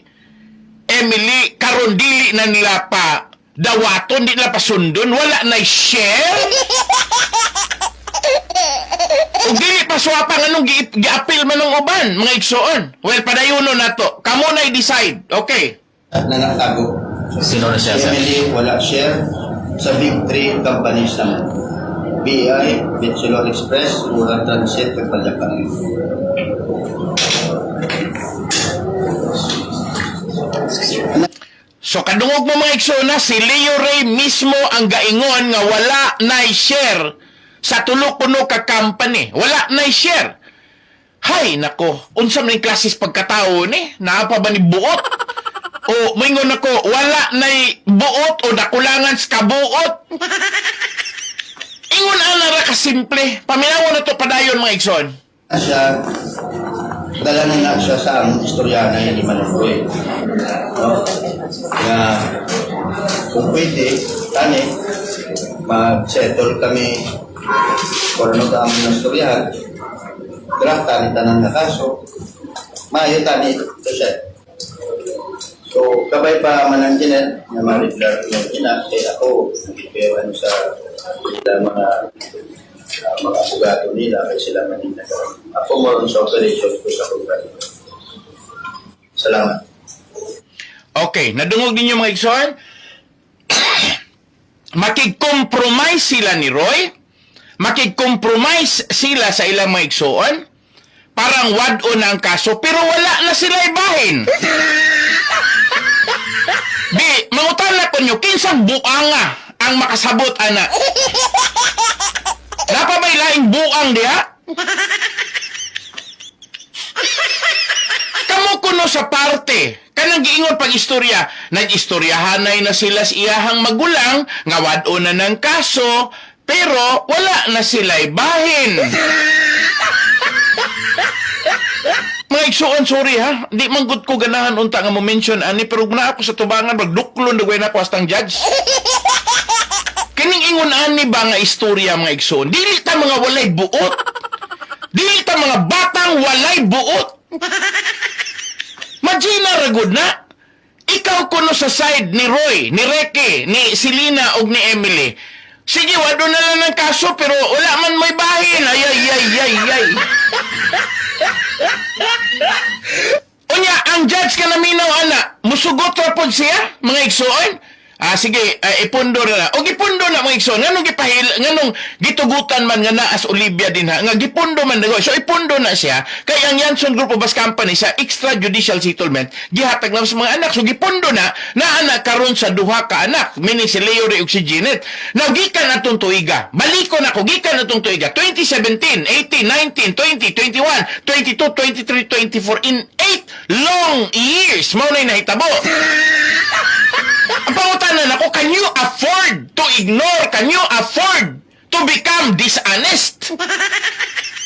Emily karon dili na nila pa dawaton, di nila pa sundon, wala na share. O dili pa swapang anong giapil man ng uban mga igsoon. Well, padayuno na to. Kamo na i-decide. Okay. At nanatago. Sino na siya, sir? Emily, wala share sa big three companies naman. BI, Bitsilor Express, Rural Transit, Pagpalyakan. So kadungog mo mga iksona, si Leo Ray mismo ang gaingon nga wala na share sa tulo kuno ka company. Wala na share. Hay, nako, unsa man klases pagkatao ni? Naa pa ba ni buot? O moingon ako, wala na'y buot o dakulangan sa kabuot. Ingon ana ra ka simple. Paminawan na to padayon mga igsoon. Siya, dala na siya sa ang istorya na yan ni Manunggoy. No? Kaya, kung pwede, tani, mag-settle kami kung ano ka ang istorya. Draft tani tanan na kaso. Mayo tani ito siya. So, kabay pa manang Janet, na ma-regular yung Janet, kaya ako, nakikiwan sa mga abogado nila, kaya sila manila. Ako more on sa operations ko sa kongreso. Salamat. Okay, nadungog ninyo mga igsoon. Makig-compromise sila ni Roy. Makig-compromise sila sa ilang mga igsoon. Parang wad-o na ang kaso, pero wala na sila ibahin. Di, mangutala ko nyo, kinsang buanga ang makasabot, ana? Napa may laing buang diha? Kamo kuno sa parte, kanang giingon pag-istorya, nag-istoryahanay na sila sa iyahang magulang, nga wad-o na ng kaso, pero wala na sila ibahin. Mga igsuon, sorry ha. Di man gud ko ganahan unta nga mo-mention ani pero na ako sa tubangan magduklon dugay na ko astang judge. Kining ingon ani ba nga istorya mga igsuon? Dili ta mga walay buot. Dili ta mga batang walay buot. Magina ra gud na. Ikaw kuno sa side ni Roy, ni Ricky, ni Silina ug ni Emily. Sige, wado na lang ng kaso pero wala man may bahin. Ay. Unya, ang judge ka naminaw, ana, musugot ra pod siya, mga igsoon. Sige, ipundo na. O gipundo na, mga igsoon. Nganong gitugutan man nga na as Olivia din ha. Nga gipundo man na. So, ipundo na siya. Kaya ang Yanson Group of Bus Company sa extrajudicial settlement, gihatag lang sa mga anak. So, gipundo na anak karon sa duha ka anak. Meaning si Leo Ray ug si Janet. Now, gikan atong tuiga. Baliko na ko, gikan atong tuiga. 2017, 18, 19, 20, 21, 22, 23, 24. In 8 long years, mao na'y nahitabo. Ang pangutanan ako, can you afford to ignore? Can you afford to become dishonest?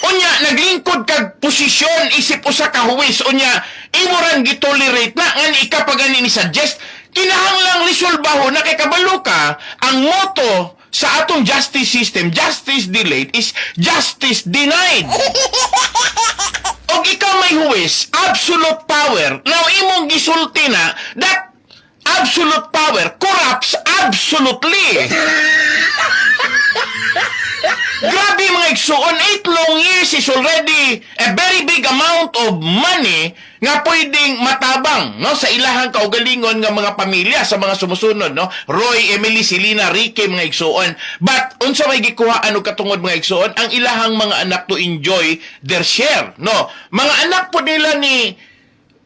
Unya, naglingkod kag posisyon, isip usa ka huwis. Unya, imoran gitolerate na, ngan ikapagani ni suggest, kinahanglang resolbaho na kay kabalo ka, ang motto sa atong justice system, justice delayed is justice denied. Og ikaw may huwis, absolute power, now imong gisulti na, that absolute power corrupts absolutely. Grabe mga igsuon, 8 long years is already a very big amount of money nga pwedeng matabang no sa ilahang kaugalingon nga mga pamilya sa mga sumusunod no Roy, Emily, Selena, Ricky mga igsuon. But unsa may gikuhaan og katungod mga igsuon ang ilahang mga anak to enjoy their share no. Mga anak po nila ni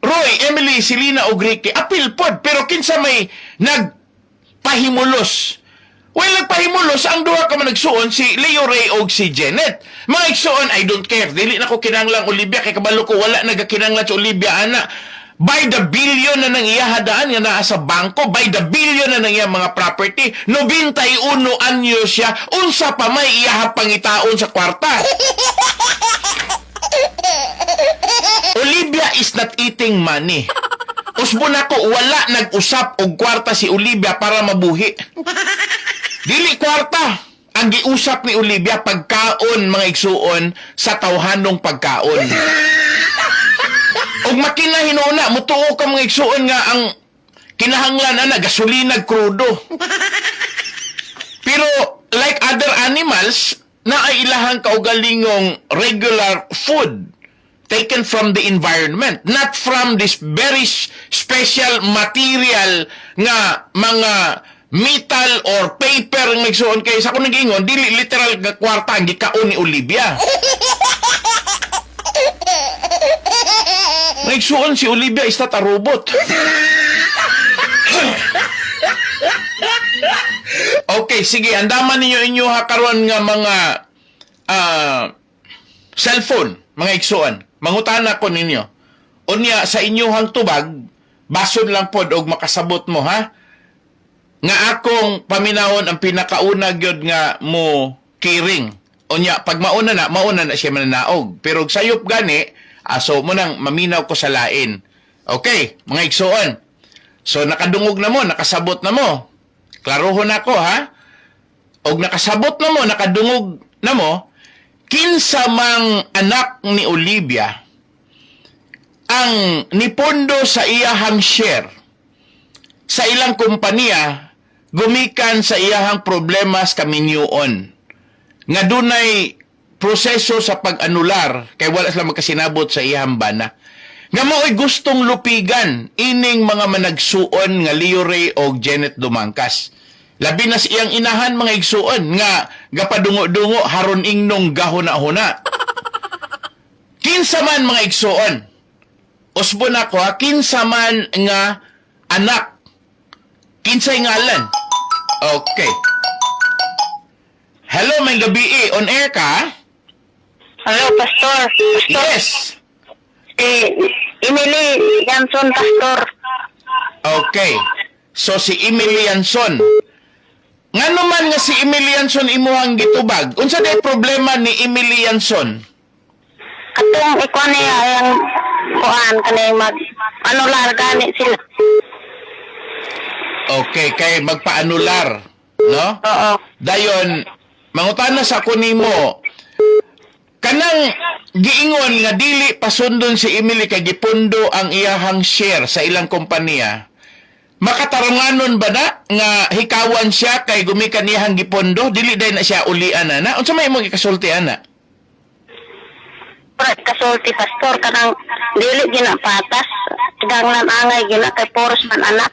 Roy, Emily, Selena o Ricky, apil pod. Pero kinsa may nagpahimulos. Well, nagpahimulos, ang duha ka man nagsuon, si Leo Ray o si Janet. Mga igsuon, I don't care. Dili na ko kinanglang Olivia, kay kabalo ko wala nagakinanglan sa Olivia, ana. By the billion na nang iyahadaan nga naa sa bangko, by the billion na nang iya mga property, 91 anyo siya, unsa pa may iyahang pangitaon sa kwarta. Olivia is not eating money. Usbo na ko, wala nag-usap og kwarta si Olivia para mabuhi. Dili kwarta. Ang giusap ni Olivia, pagkaon, mga igsuon, sa tawhanong pagkaon. Og makinahinuna, mutuo ka mga igsuon nga ang kinahanglan na gasolina krudo. Pero, like other animals, na ay ilahang kaugalingong regular food taken from the environment, not from this very special material nga mga metal or paper ng nagsuon kay sa kung nag-ingon, dili literal nga kwarta ang gikaon ni Olivia. Nagsuon si Olivia is not a robot. Okay, sige, andaman ninyo inyo karon nga mga cellphone, mga igsuon. Mangutana ko ninyo. Unya sa inyong tubag, basod lang pod og makasabot mo ha. Nga akong paminawon ang pinakauna gyud nga mo kiring. Unya pag mauna na siya mananaog. Pero sayop gani, aso mo nang maminaw ko sa lain. Okay, mga igsuon. So nakadungog na mo, nakasabot na mo. Klarohon ako ha. Og nakasabot na mo, nakadungog na mo, kinsa mang anak ni Olivia ang nipondo sa iyahang share sa ilang kompanya gumikan sa iyahang problemas kaminyuon nga dunay proseso sa pag-anular kay wala sila magkasinabot sa iyahang bana nga mao'y gustong lupigan ining mga managsuon nga Leo Ray o Janet Dumangkas. Labi na siyang inahan mga igsuon nga gapadungo-dungo haron ingnong gahuna-huna. Kinsa man mga igsuon. Usbo na ko ha, kinsa man nga anak. Kinsay ngalan. Okay. Hello, may gabi on air ka? Hello, Pastor. Yes. Emily Yanson, Pastor. Okay. So si Emily Yanson. Nga naman nga si Emily Yanson imuhang gitubag. Unsa day problema ni Emily Yanson? Katong ikaw niya yung kuhaan kanay mag-anular gani sila. Okay, kay magpaanular, no? Oo. Dayon, mangutana sa ko nimo, kanang giingon nga dili pasundon si Emily kay gipundo ang iyahang share sa ilang kompanya. Makataranganon ba na nga hikawan siya kay gumikan iyahang gipondo, dili day na siya ulian na? Unsa may imong ikasulti ana? Para kasulti pastor kanang dili ginapatas. Tidanglan angay gina kay poros man anak.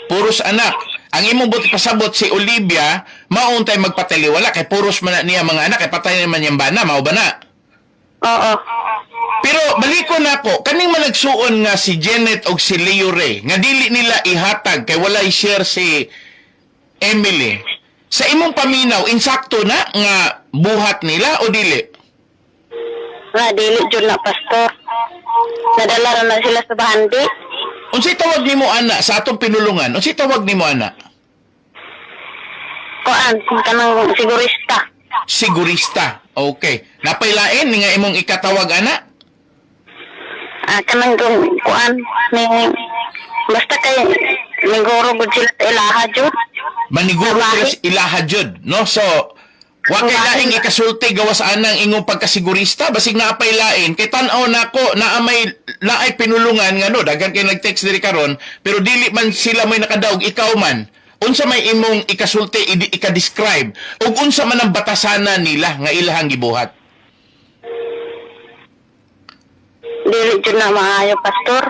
Puros anak. Ang imong buti pasabot si Olivia, mauntay magpataliwala kay puros man na niya mga anak, kay patay naman yung bana, mao ba na? Oo. Pero balikon nako, kaning managsuon nga si Janet og si Leo Ray, nga dili nila ihatag kay walay share si Emily. Sa imong paminaw, insakto na nga buhat nila o dili? Nga dili jud na pastor. Nadala ra na sila sa bahandi. Unsay tawag nimo ana sa atong pinulungan? Unsay tawag nimo ana? Kuan kanang sigurista. Sigurista. Okay. Napailain ni nga imong ikatawag ana? Kanang kuan ni basta kay niguro gud sila sa ilaha jud. Maniguro Babae. sila sa ilaha jud, no? So, wa kay laing ikasulti gawas anang ingong pagkasigurista basig naapay lain kay tan-aw nako naay pinulungan nga no daghan kay nag-text diri karon pero dili man sila may nakadaog ikaw man unsa may imong ikasulti ika-describe ug unsa man ang batasana nila nga ilahang gibuhat. Dili jud na maayo pastor.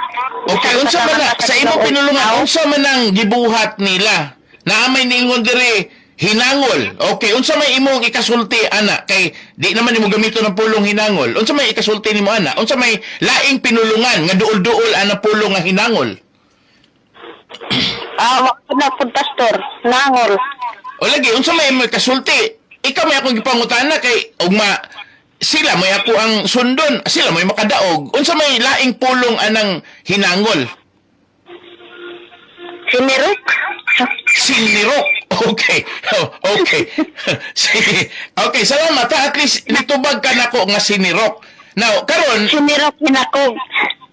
Okay, unsa man na, sa imong pinulungan unsa man ang gibuhat nila? Naamay ningon diri hinangol. Okay, unsa may imong ikasulti ana kay di naman nimo gamiton ng pulong hinangol. Unsa may ikasulti nimo ana? Unsa may laing pinulungan nga duol-duol ana pulong nga hinangol? Wala na pud pastor, nangol. O lagi unsa may imong ikasulti? Ikaw may akong gipangutana kay ugma sila may ako ang sundon, sila may makadaog. Unsa may laing pulong anang hinangol? Sinirok. Sinirok. Okay. Oh, okay. Sige. Okay, salamat. At least nitubag ka nako nga sinirok. Now, karon Sinirok hinakog.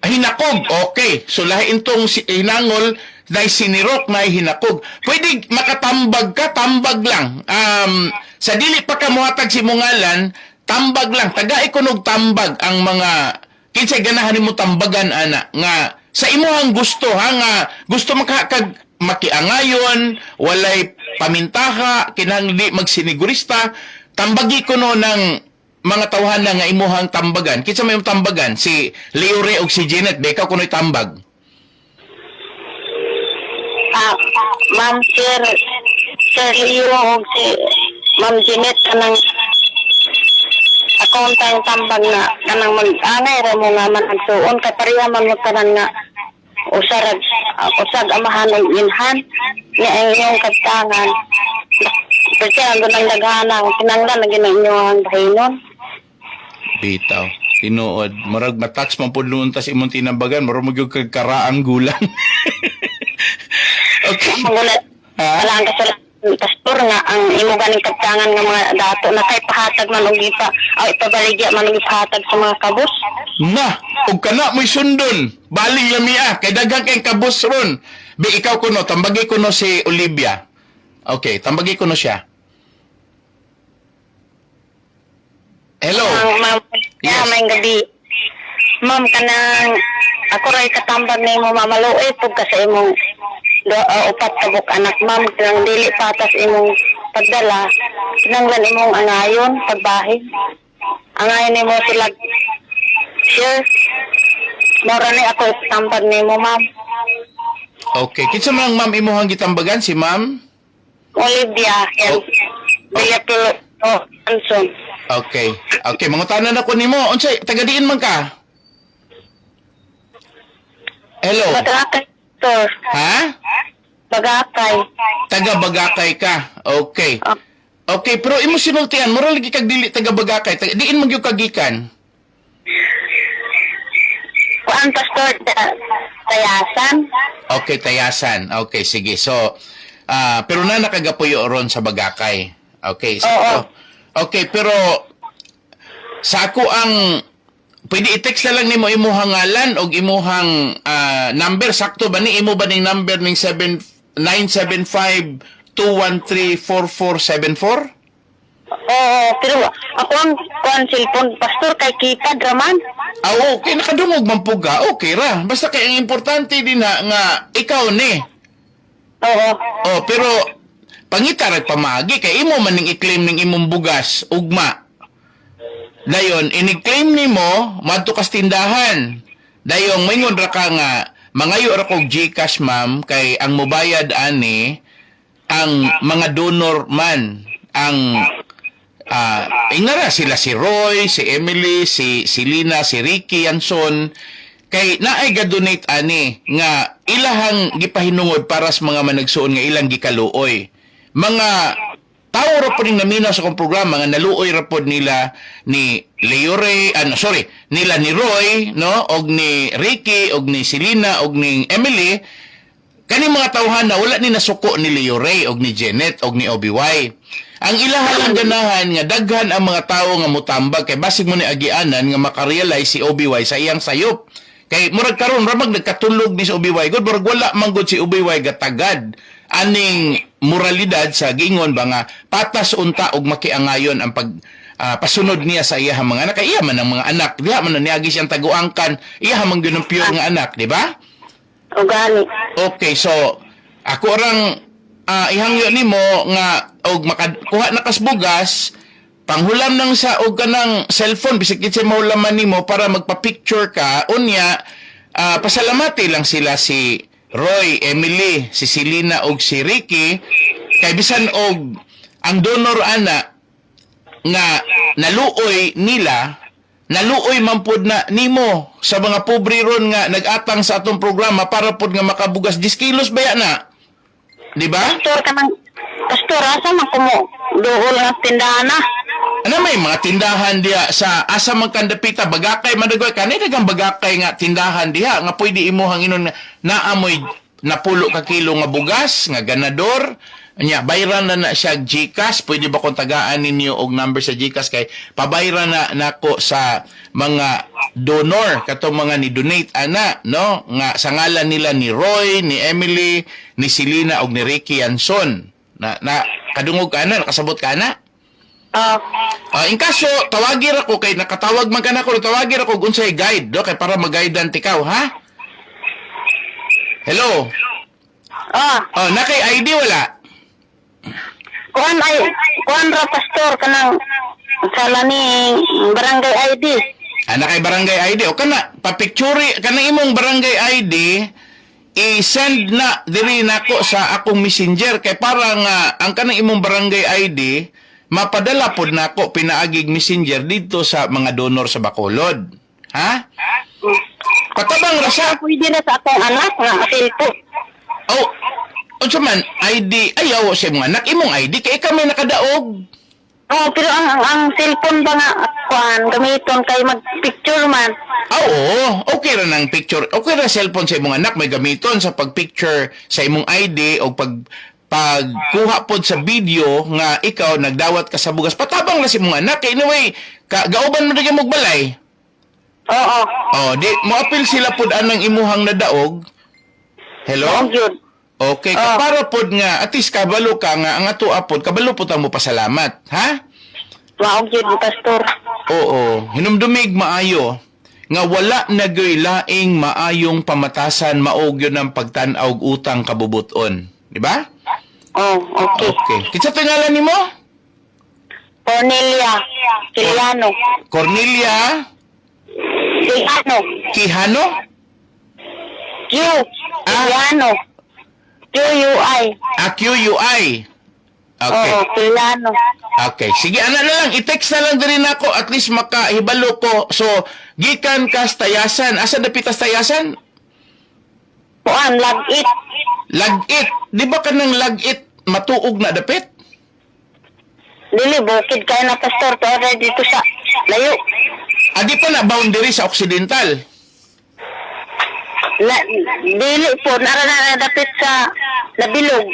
hinakog. Okay. So lahin tong hinangol na sinirok na hinakog. Pwede makatambag ka, tambag lang. Sa dili pa ka muhatag si mungalan, tambag lang. Taga ikunog tambag ang mga kinsay ganahan nimo tambagan ana nga sa imuhang gusto ha nga gusto makakag makiangayon, walay pamintaha, kinahanglan magsinigurista, tambagi ko no ng mga tawhana nga imuhang tambagan. Kinsa may tambagan si Leo Ray og si Janet, beka kuno'y tambag. Ma'am Sir Leo og si Ma'am Janet kanang akong tayong tambag na kanang mag-angay ra mo nga man agsuon kay pareha man mo tanan nga usag amahan ng inhan niya ang iyong katangan. Kasi ang ganang naghanang kinanglan na ginanyong bahinon. Bitaw. Tinuod. Marag mataks man po noon tas imong tinambagan. Marag magyug kag karaang gulang. Okay. Mangulat. Ha? Wala ang pastor nga ang imo ganing katangan nga mga dato na kay pahatag man og ipa ipabaligya man og ipahatag sa mga kabus. Na, ug kana mo'y sundon. Bali lamiya kay daghang kay kabus ron. Be ikaw kuno tambagi kuno si Olivia. Okay, tambagi kuno siya. Hello. Ma'am, Yes. may gabi. Ma'am, kanang ako ray katambag na imo mamaluoy pug ka sa imong upat kabuk anak ma'am kanang dili patas imong pagdala kinanglan imong angayon pagbahin. Angayon nimo sila sure. Mora ni ako tambag nimo ma'am. Okay, kinsa man ang ma'am imuhang gitambagan si ma'am? Olivia, yan. Bilato, Anson. Okay. Okay, mangutanan ako nimo. Unsay taga diin man ka? Hello. Bagakay, sir. Ha? Bagakay. Taga Bagakay ka. Okay. Okay, pero imo sinultian, mura lagi kag dili taga Bagakay. Diin man gyud kagikan. Kuan pastor Tayasan. Okay, Tayasan. Okay, sige. So, pero na nakagapuyo ron sa Bagakay. Okay. So, Oo. okay, pero sa ako ang pwede i-text na lang nimo imuhang ngalan o imuhang number. Sakto ba ni? Imo ba ning number ning 975-213-4474? Oo, pero ako ang kuan cellphone pastor kay kita draman. Okay, nakadungog man po ka. Okay ra. Basta kay ang importante din na nga ikaw ni. Oo. Oh, pero pangitarag pamagi kay imo man ning i-claim ning imong bugas ugma. dayon ini-claim nimo madto kas tindahan. Dayong moingon ra ka nga mangayo ra kog GCash ma'am kay ang mobayad ani ang mga donor man ang ingara sila si Roy, si Emily, si Lina, si Ricky Yanson kay naay ga-donate ani nga ilahang gipahinungod para sa mga managsuon nga ilang gikaluoy. Mga tao ra po ning naminaw sa kong programa nga naluoy ra pod nila ni Leore, nila ni Roy, no, og ni Ricky, og ni Selena, og ni Emily. Kani mga tawhan na wala ni nasuko ni Leore, og ni Janet, og ni Obiway. Ang ilahan ganahan nga daghan ang mga tawo nga mutambag kay basig mo ni agianan nga makarealize si Obiway sa iyang sayop. Kay murag karon ramag nagkatulog ni si Obiway, gud murag wala man gud si Obiway gatagad aning moralidad sa gingon ba nga patas unta og makiangayon ang pasunod niya sa iyang mga anak. Kay iya man ang mga anak, diha man niagi siyang taguangkan, iya man gyud ang pure nga anak, di ba? O gani. Okay, so ako orang ihangyo nimo nga og makakuha na kas bugas, panghulam nang sa og kanang cellphone bisig kitsa mahulaman nimo para magpa-picture ka unya. Pasalamati lang sila si Roy, Emily, si Selena og si Ricky kay bisan og ang donor ana nga naluoy nila, naluoy man pod na nimo sa mga pobre ron nga nag-atang sa atong programa para pod nga makabugas 10 kilos baya na. Di ba? Pastor, asa man kumo duol nga tindahan na. Ano may mga tindahan diha sa asa man kandapita bagakay madagoy kanay dagang bagakay nga tindahan diha nga pwede imuhang inon naamoy napulo ka kilo nga bugas nga ganador nya bayran na siya GCash. Pwede ba kung tagaan ninyo og number sa GCash kay pabayran na nako sa mga donor kato mga ni donate ana, no, nga sa ngalan nila ni Roy, ni Emily, ni Selena og ni Ricky Yanson na kadungog ka na, nakasabot ka na. In kaso tawagir ako kay nakatawag man kana ko, tawagir ako unsay guide do kay para mag-guidean tikaw, ha? Hello. Nakay ID wala? Kuan ra pastor kanang sala ni barangay ID. Nakay barangay ID o kana pa-picture kana imong barangay ID i-send na diri nako sa akong messenger kay para nga ang kanang imong barangay ID mapadala pod nako pinaagig messenger dito sa mga donor sa Bacolod. Ha? Katabang rasa Pwede na sa atong anak nga cellphone. Unsa man ID ayaw sa imong anak imong ID kay kami nakadaog. Pero ang cellphone ba nga kuan gamiton kay mag-picture man. Oo, okay ra ng picture. Okay ra cellphone sa imong anak may gamiton sa pag-picture sa imong ID o pagkuha pod sa video nga ikaw nagdawat ka sa bugas. Patabang na si imong anak kay anyway gauban mo dagay magbalay. Oo. Di mo apil sila pod anang imuhang nadaog. Hello? Okay, para pod nga at least kabalo ka nga ang ato apod kabalo pod ang mo pasalamat, ha? Wow, gyud pastor. Oo, hinumdumig maayo nga wala nagyoy laing maayong pamatasan maog yun ang pagtan-aw og utang kabubuton, di ba? Okay. Okay. Kinsa tingalan nimo? Cornelia Quiliano. Cornelia Quijano? Quiliano. QUI. QUI. Okay. Quiliano. Okay. Sige, ana na lang. I-text na lang din ako. At least makahibalo ko. So, gikan kas tayasan. Asa dapitas tayasan? Kuan, lagit. Lagit. Di ba ka ng lagit matuog na dapit? Dili, bukid kayo na pastor. Pero dito sa layo. Di pa na boundary sa Occidental. Dili po, naradapit sa Nabilog.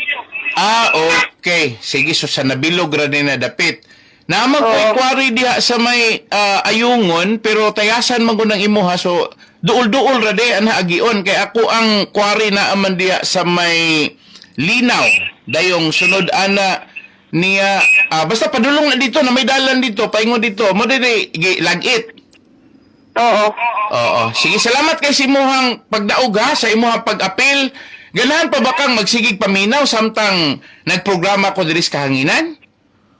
Okay. Sige, so sa Nabilog ra din na dapit. Naamang ko ikwari diha sa may ayungon, pero tayasan man ko ng imuha. So, duol-duol ra di, ana agion. Kaya ako ang kwari na aman diha sa may Linaw. Dayong sunod ana niya, basta padulong na dito, na may dalan dito, paingon dito, mo diri, lagit. Oo. Sige, salamat kay si imuhang pagdaog ha, sa imuhang pag-apil. Ganahan pa ba kang magsigig paminaw samtang nagprograma ko diri sa kahanginan?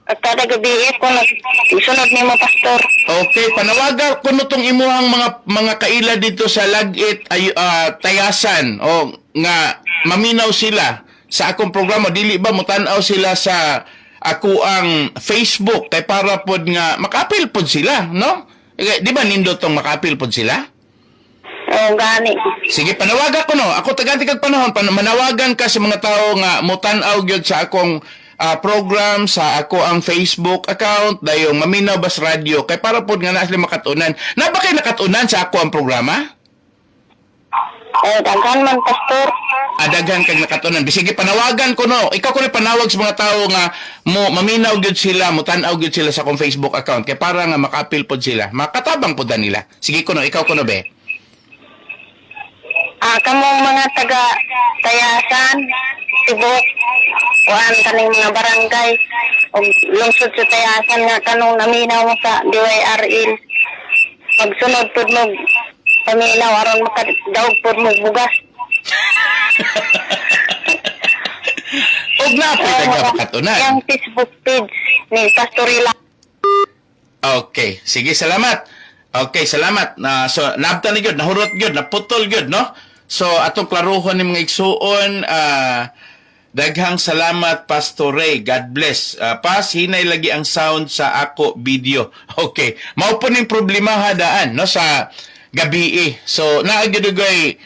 At kada gabi ko nagsunod nimo pastor. Okay, panawaga ko no tong imuhang mga kaila dito sa Lagit Tayasan o nga maminaw sila sa akong programa, dili ba mutan-aw sila sa ako ang Facebook kay para pod nga makapil pod sila, no? Di ba nindot tong makapil pod sila? O gani. Sige, panawagan ko no. Ako taganti kag panahon, manawagan ka sa mga tao nga mutan-aw gyud sa akong program sa ako ang Facebook account dayong Maminaw Bas Radio kay para pod nga na sila makatunan. Na ba kay nakatunan sa ako ang programa? Daghan man pastor. Daghan kag nakatunan. Sige, panawagan ko no. Ikaw ko ni panawag sa mga tao nga maminaw gyud sila, mutan-aw gyud sila sa akong Facebook account kay para nga makapil pod sila. Makatabang pod nila. Sige ko no, ikaw ko no be. Kamong mga taga Tayasan, Tibok, kuan kaning mga barangay o lungsod sa Tayasan nga kanong naminaw mo sa DYRL. Pagsunod pod mo paminaw aron makadaog pod mo bugas. Og na po taga makatunan. Yang Facebook page ni Pastorila. Okay, sige, salamat. Okay, salamat. So nabtan ni gyud, nahurot gyud, naputol gyud, no? So atong klaruhon ni mga igsuon, daghang salamat Pastor Ray. God bless. Pas hinay lagi ang sound sa ako video. Okay. Mao po ning problema hadaan no sa gabi. So naagidugay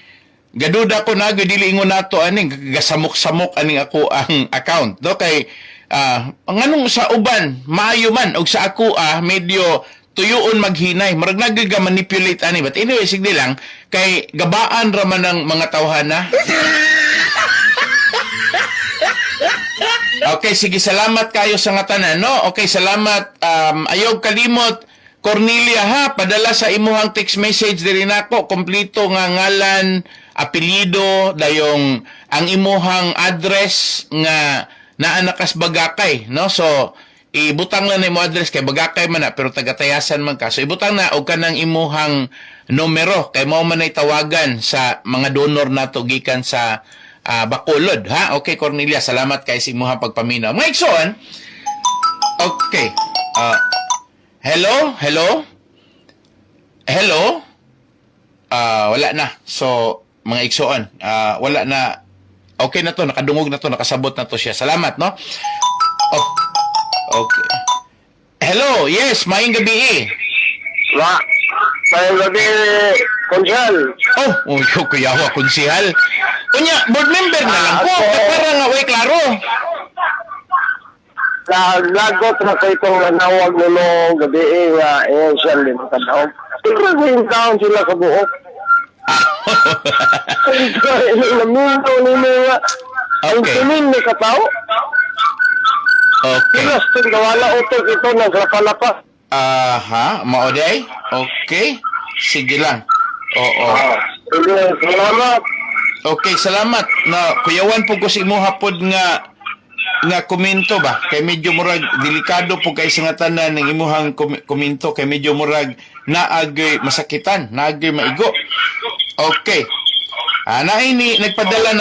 gaduda ko na dili ingon nato aning gasamok-samok aning ako ang account. Do kay nganong sa uban maayo man og sa ako medyo tuyoon maghinay, marag nagaga manipulate ani, but anyway sige lang kay gabaan ra man ng mga tawhana. Okay, sige, salamat kayo sa nga tanan, no? Okay, salamat. Ayog kalimot Cornelia ha, padala sa imuhang text message diri nako kompleto nga ngalan, apelyido, dayong ang imuhang address nga naa nakas Bagakay, no? So ibutang lang na imo address kay Bagakay man na pero taga-Tayasan man ka. So ibutang na og kanang imuhang numero kay mao man ay tawagan sa mga donor nato gikan sa Bacolod, ha? Okay, Cornelia, salamat kay sa imuhang pagpaminaw. Mga igsoon. Okay. Hello? Hello? Hello? Wala na. So, mga igsoon, wala na. Okay na to, nakadungog na to, nakasabot na to siya. Salamat, no? Oh. Okay. Hello, yes, maayong gabi. Maayong gabi, Konsyal. Kuyawa, konsihal. Kunya, board member na lang ko. Para nga, way, klaro. Lagot na kayo itong nanawag mo nung gabi nga siya lima ka daw. Tigil down sila sa buhok. Ilaminto ni mga ang tumin ni katao. Okay. Tigas ito, wala utok ito, naglapa-lapa. Maoday? Okay. Sige lang. Oo. Salamat. Okay, salamat. Na kuyawan po ko si mo hapod nga komento ba kay medyo murag delikado po kay sa nga tanan ng imuhang komento kay medyo murag naagay masakitan, naagay maigo. Okay. Naini nagpadala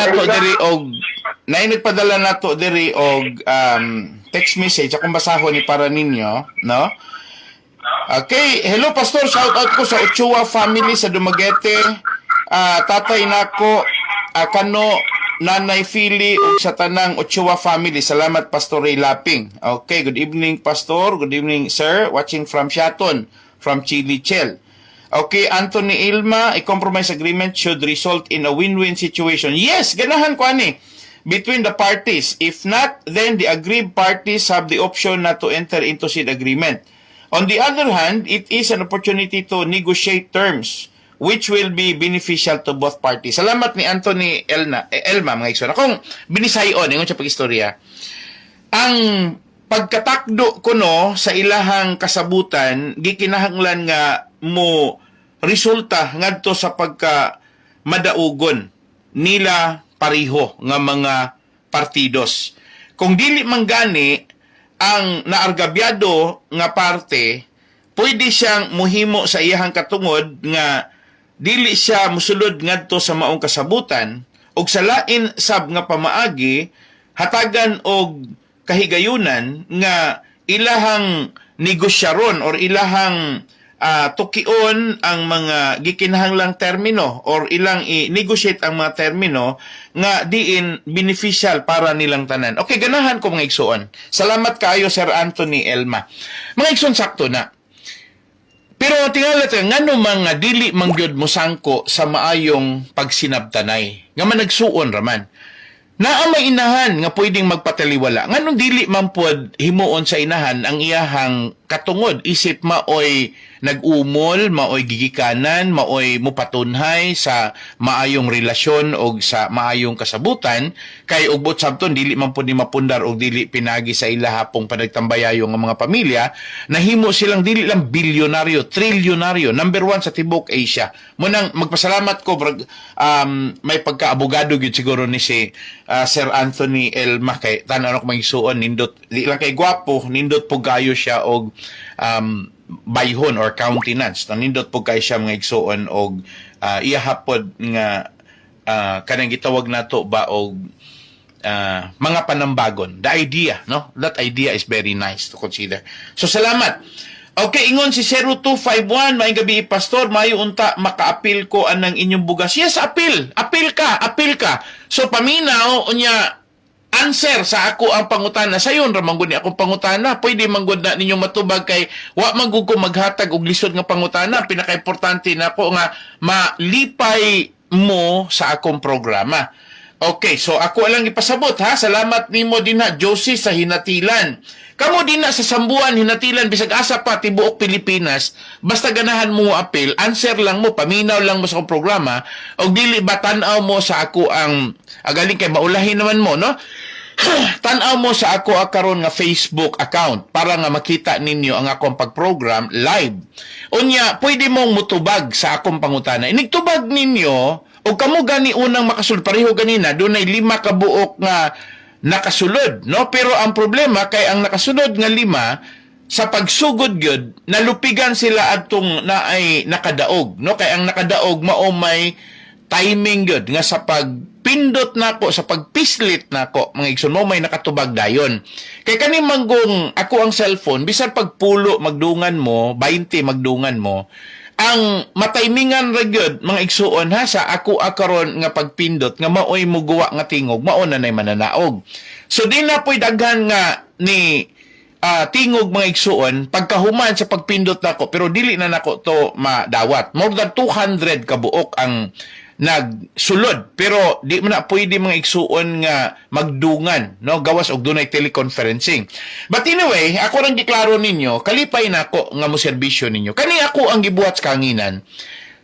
nato diri og text message akong basahon ni para ninyo, no? Okay, hello Pastor, shout out ko sa Ochoa family sa Dumaguete. Tatay nako kano Nanay Fili ug sa tanang Ochoa family. Salamat Pastor Ray Laping. Okay, good evening Pastor, good evening sir, watching from Shaton, from Chili Chel. Okay, Anthony Ilma, a compromise agreement should result in a win-win situation. Yes, ganahan ko ani between the parties. If not, then the aggrieved parties have the option not to enter into said agreement. On the other hand, it is an opportunity to negotiate terms which will be beneficial to both parties. Salamat ni Anthony Elma, mga igsoon. Akong binisayon, ingon siya pag-istorya. Ang pagkatakdo ko no sa ilahang kasabutan, gikinahanglan nga mo resulta ngadto sa pagka madaugon nila pariho nga mga partidos. Kung dili man gani ang naargabyado nga parte, pwede siyang muhimo sa iyahang katungod nga dili siya musulod ngadto sa maong kasabutan ug sa lain sab nga pamaagi hatagan og kahigayunan nga ilahang negosyaron or ilahang tukion ang mga gikinahanglang termino or ilang i-negotiate ang mga termino nga diin beneficial para nilang tanan. Okay, ganahan ko mga igsoon. Salamat kaayo Sir Anthony Elma. Mga igsoon, sakto na. Pero tingala tayo, ngano mga dili mangyod mo sangko sa maayong pagsinabtanay. Nga man nagsuon raman. Naa may inahan nga pwedeng magpataliwala. Nganong dili man pod himuon sa inahan ang iyahang katungod. Isip maoy nag-umol, maoy gigikanan, maoy mupatunhay sa maayong relasyon o sa maayong kasabutan. Kay ugbot sabton, dili man pod ni mapundar o dili pinagi sa ilahapong panagtambayayong ng mga pamilya. Nahimo silang dili lang bilyonaryo, trilyonaryo, number 1 sa Tibok Asia. Munang magpasalamat ko, may pagka-abogado yun siguro ni si Sir Anthony Elma kay tanan ako magsuon nindot di lang kay gwapo nindot po gayo siya og bayhon or countenance nindot po kay siya mga igsuon og iya hapod nga kanang gitawag nato ba og mga panambagon. The idea, no? That idea is very nice to consider. So salamat. Okay, ingon si 0251, maayong gabi, Pastor, maayo unta, maka-appeal ko anang inyong bugas. Yes, appeal. Appeal ka. So, paminaw, unya, answer sa ako ang pangutana. Sayon, ramanggod ni akong pangutana. Pwede manggod na ninyong matubag kay, wa manggod ko maghatag og lisod nga pangutana. Pinaka-importante na ako nga, malipay mo sa akong programa. Okay, so ako lang ipasabot ha. Salamat nimo din ha, Josie sa Hinatilan. Kamo din na sa Sambuan, Hinatilan, bisag asa pa, tibuok Pilipinas, basta ganahan mo appeal, answer lang mo, paminaw lang mo sa akong programa, o dili ba tanaw mo sa ako ang, agaling kay maulahin naman mo, no? Tanaw mo sa ako karon nga Facebook account para nga makita ninyo ang akong pag-program live. Unya, pwede mong mutubag sa akong pangutana. Inigtubag ninyo, o kamo gani unang makasulod, pareho ganina, doon ay 5 kabuok nga nakasulod, no? Pero ang problema kay ang nakasunod nga 5 sa pagsugod gyud nalupigan sila adtong naay nakadaog, no? Kay ang nakadaog mao may timing gyud nga sa pagpindot nako sa pagpislit nako mga igsoon mo may nakatubag dayon. Kay kani manggong ako ang cellphone bisan pagpulo magdungan mo 20 magdungan mo ang mataymingan ra gyud mga igsuon ha sa ako karon nga pagpindot nga maoy muguwa nga tingog mao na nay mananaog. So di na po'y daghan nga ni tingog mga igsuon pagkahuman sa pagpindot nako pero dili na nako to madawat. More than 200 kabuok ang nagsulod pero di man na pwede mga igsuon nga magdungan no gawas og dunay teleconferencing. But anyway, ako lang giklaro ninyo, kalipay nako nga mo serbisyo ninyo. Kani ako ang gibuhat sa kanginan.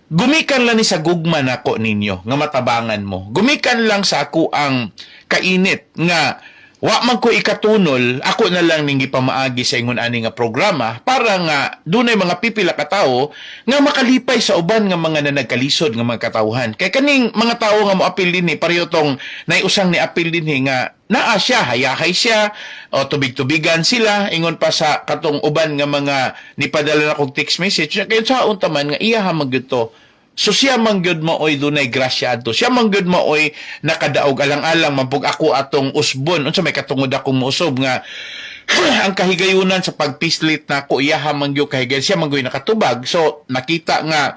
Gumikan lang ni sa gugma nako ninyo nga matabangan mo. Gumikan lang sa ako ang kainit nga wa man ko ikatunol, ako na lang ning gipamaagi sa ingon ani nga programa para nga dunay mga pipila ka tawo nga makalipay sa uban nga mga nanagkalisod nga mga katawhan. Kay kaning mga tawo nga moapil dinhi pareho tong naiusang ni apil dinhi nga naa siya, hayahay siya, o tubig-tubigan sila, ingon pa sa katong uban nga mga nipadala na kong text message. Kaya sa untaman nga iya hamag to. So siya mangyod maoy dunay grasya adto. Siya mangyod maoy nakadaog alang-alang mampug ako atong usbon. Unsa may katungod akong muusob nga ang kahigayunan sa pagpislit nako iya mangyo kahigay siya manggoy nakatubag. So nakita nga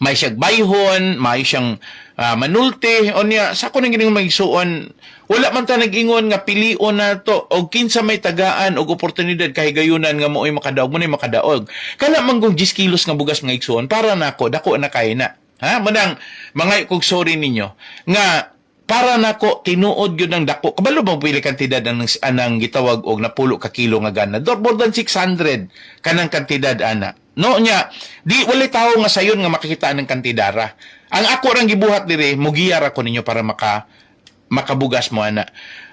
may siyang bayhon, may siyang manulti o niya sa ko nang gining magsuon wala man ta nag-ingon nga pilion na to o kinsa may tagaan og oportunidad kahigayunan nga mo'y makadaog mo na makadaog kana manggong 10 kilos nga bugas nga igsuon para nako dako na kay na ha manang mga kog sorry ninyo nga para nako tinuod gyud ng dako kabalo bang pili kantidad anang gitawag og napulo ka kilo nga gana more than 600 kanang kantidad ana no nya di wala tawo nga sayon nga makikita ng kantidara ang ako rang gibuhat dire mugiyar ako ninyo para makabugas mo ana.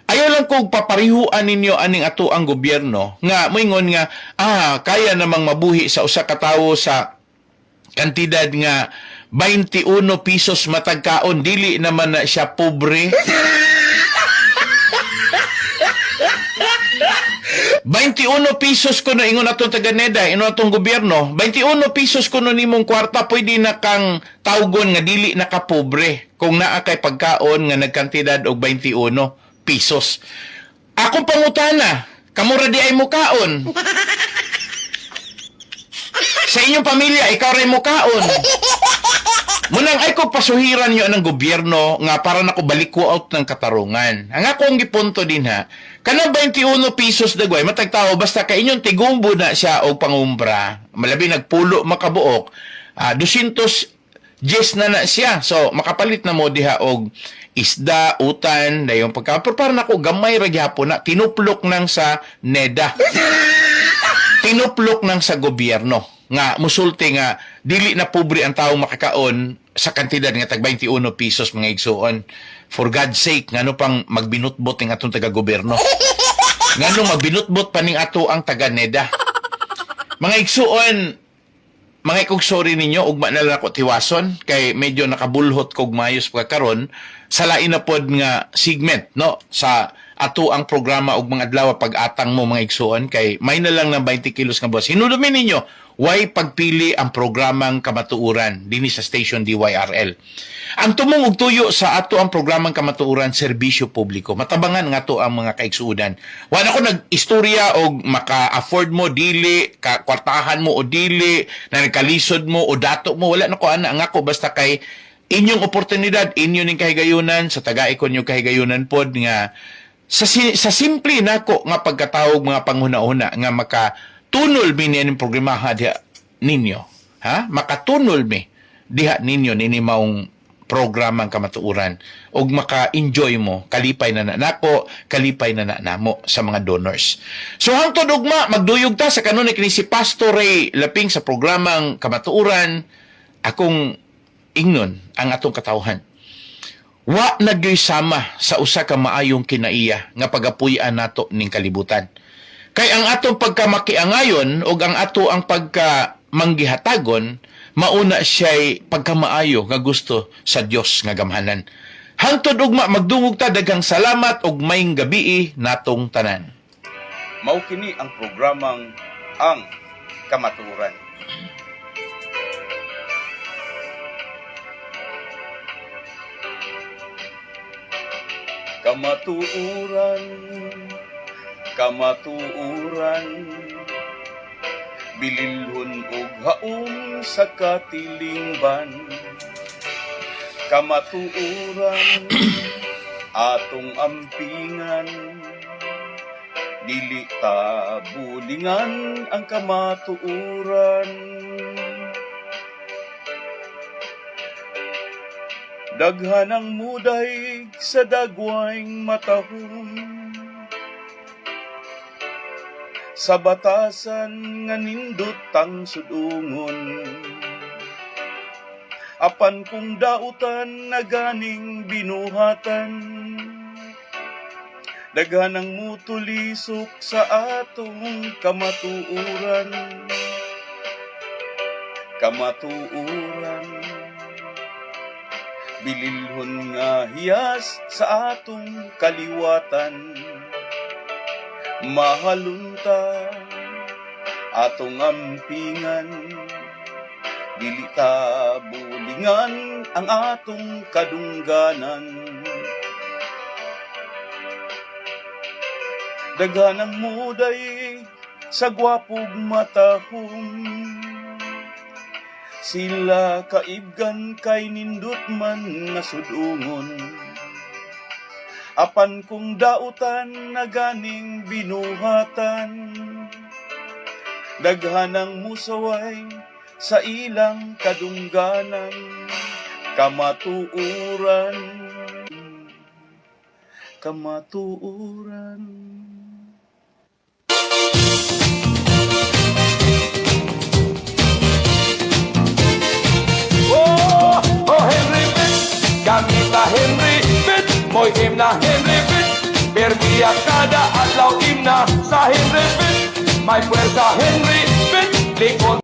Ayaw lang kong paparihuan ninyo aning ato ang gobyerno nga moingon nga kaya namang mabuhi sa usa ka tawo sa kantidad nga 21 pesos matag kaon dili naman na siya pobre. 21 pesos kuno ingon atong taga-NEDA, ingon atong gobyerno, 21 pesos kuno nimong kwarta pwede na kang tawgon nga dili nakapobre kung naa kay pagkaon nga nagkantidad og 21 pesos. Akong pangutana, Kamura di ay mukaon. Sa inyong pamilya, ikaw rin mukaon. Munang ay ko pasuhiran nyo ng gobyerno nga para na ko baliko out ng katarungan. Ang akong gipunto din ha, kanang 21 pesos dagway, matagtao, basta ka inyong tigumbo na siya o pangumbra, malabi nagpulo makabuok, 210 na siya. So, makapalit na mo diha og isda, utan, dayon pagka, pero para na ko gamay ra gyapon na, tinuplok nang sa NEDA. Tinuplok nang sa gobyerno nga musulti nga dili na pobre ang tao makakaon sa kantidad nga tag 21 pesos mga igsuon. For God's sake, ngano pang magbinutbot ng atong taga-gobyerno? Ngano magbinutbot pa ning ato ang taga-NEDA? Mga igsuon, mga ikog sorry ninyo, ugma na lang ako tiwason, kay medyo nakabulhot kog mayos pagkaron, sa lain na pod nga segment, no? Sa ato ang programa ug mga adlaw pag-atang mo mga igsuon, kay may na lang ng 20 kilos nga boss. Hinudumin ninyo, why pagpili ang programang kamatuuran dinhi sa station DYRL. Ang tumong og tuyo sa ato ang programang kamatuuran, serbisyo publiko. Matabangan nga to ang mga kaigsuudan. Wala ko nag-istorya og maka-afford mo dili, kwartahan mo o dili, na nagkalisod mo o dato mo, wala na ko ana. Ang ako basta kay inyong oportunidad, inyo ning kahigayunan, sa taga-ikon yung kahigayunan pod nga sa simple nako nga pagkatawag mga panghuna-una nga makatunol mi nining programaha diha ninyo, ha? Makatunol mi diha ninyo nini maong programang kamatuuran ug maka-enjoy mo, kalipay na nako, kalipay na namo sa mga donors. So hangtod ugma magduyog ta sa kanunay kini si Pastor Ray Laping sa programang kamatuuran, akong ingnon ang atong katawhan. Wa nagyoy sama sa usa ka maayong kinaiya nga pagapuy-an nato ning kalibutan. Kay ang atong pagkamakiangayon ug ang ato ang pagkamanggiatagon mauna siya'y pagkamaayo nga gusto sa Dios nga gamhanan. Hangtod ugma magdungog ta daghang salamat ug mayng gabii natong tanan. Mao kini ang programang Ang Kamatuoran. Kamatuuran, kamatuuran, bililhon og haom sa katilingban. Kamatuuran, atong ampingan, dili ta bulingan ang kamatuuran. Daghanang muday sa dagwayng matahom, sa batasan nga nindot ang sudungon. Apan kung dautan na ganing binuhatan, daghanang mutulisok sa atong kamatuuran. Kamatuuran, bililhon nga hiyas sa atong kaliwatan. Mahalunta atong ampingan, dili ta bulingan ang atong kadungganan. Daghanang muday sa gwapog matahom, sila kaibgan kay nindot man nga sudungon. Apan kung dautan na ganing binuhatan, daghanang musaway sa ilang kadungganan. Kamatuuran, kamatuuran. Oh, Henry Pitt, gamita Henry Pitt, mo'y himna Henry Pitt, permiya kada adlaw himna sa Henry Pitt, may puwersa Henry Pitt, likod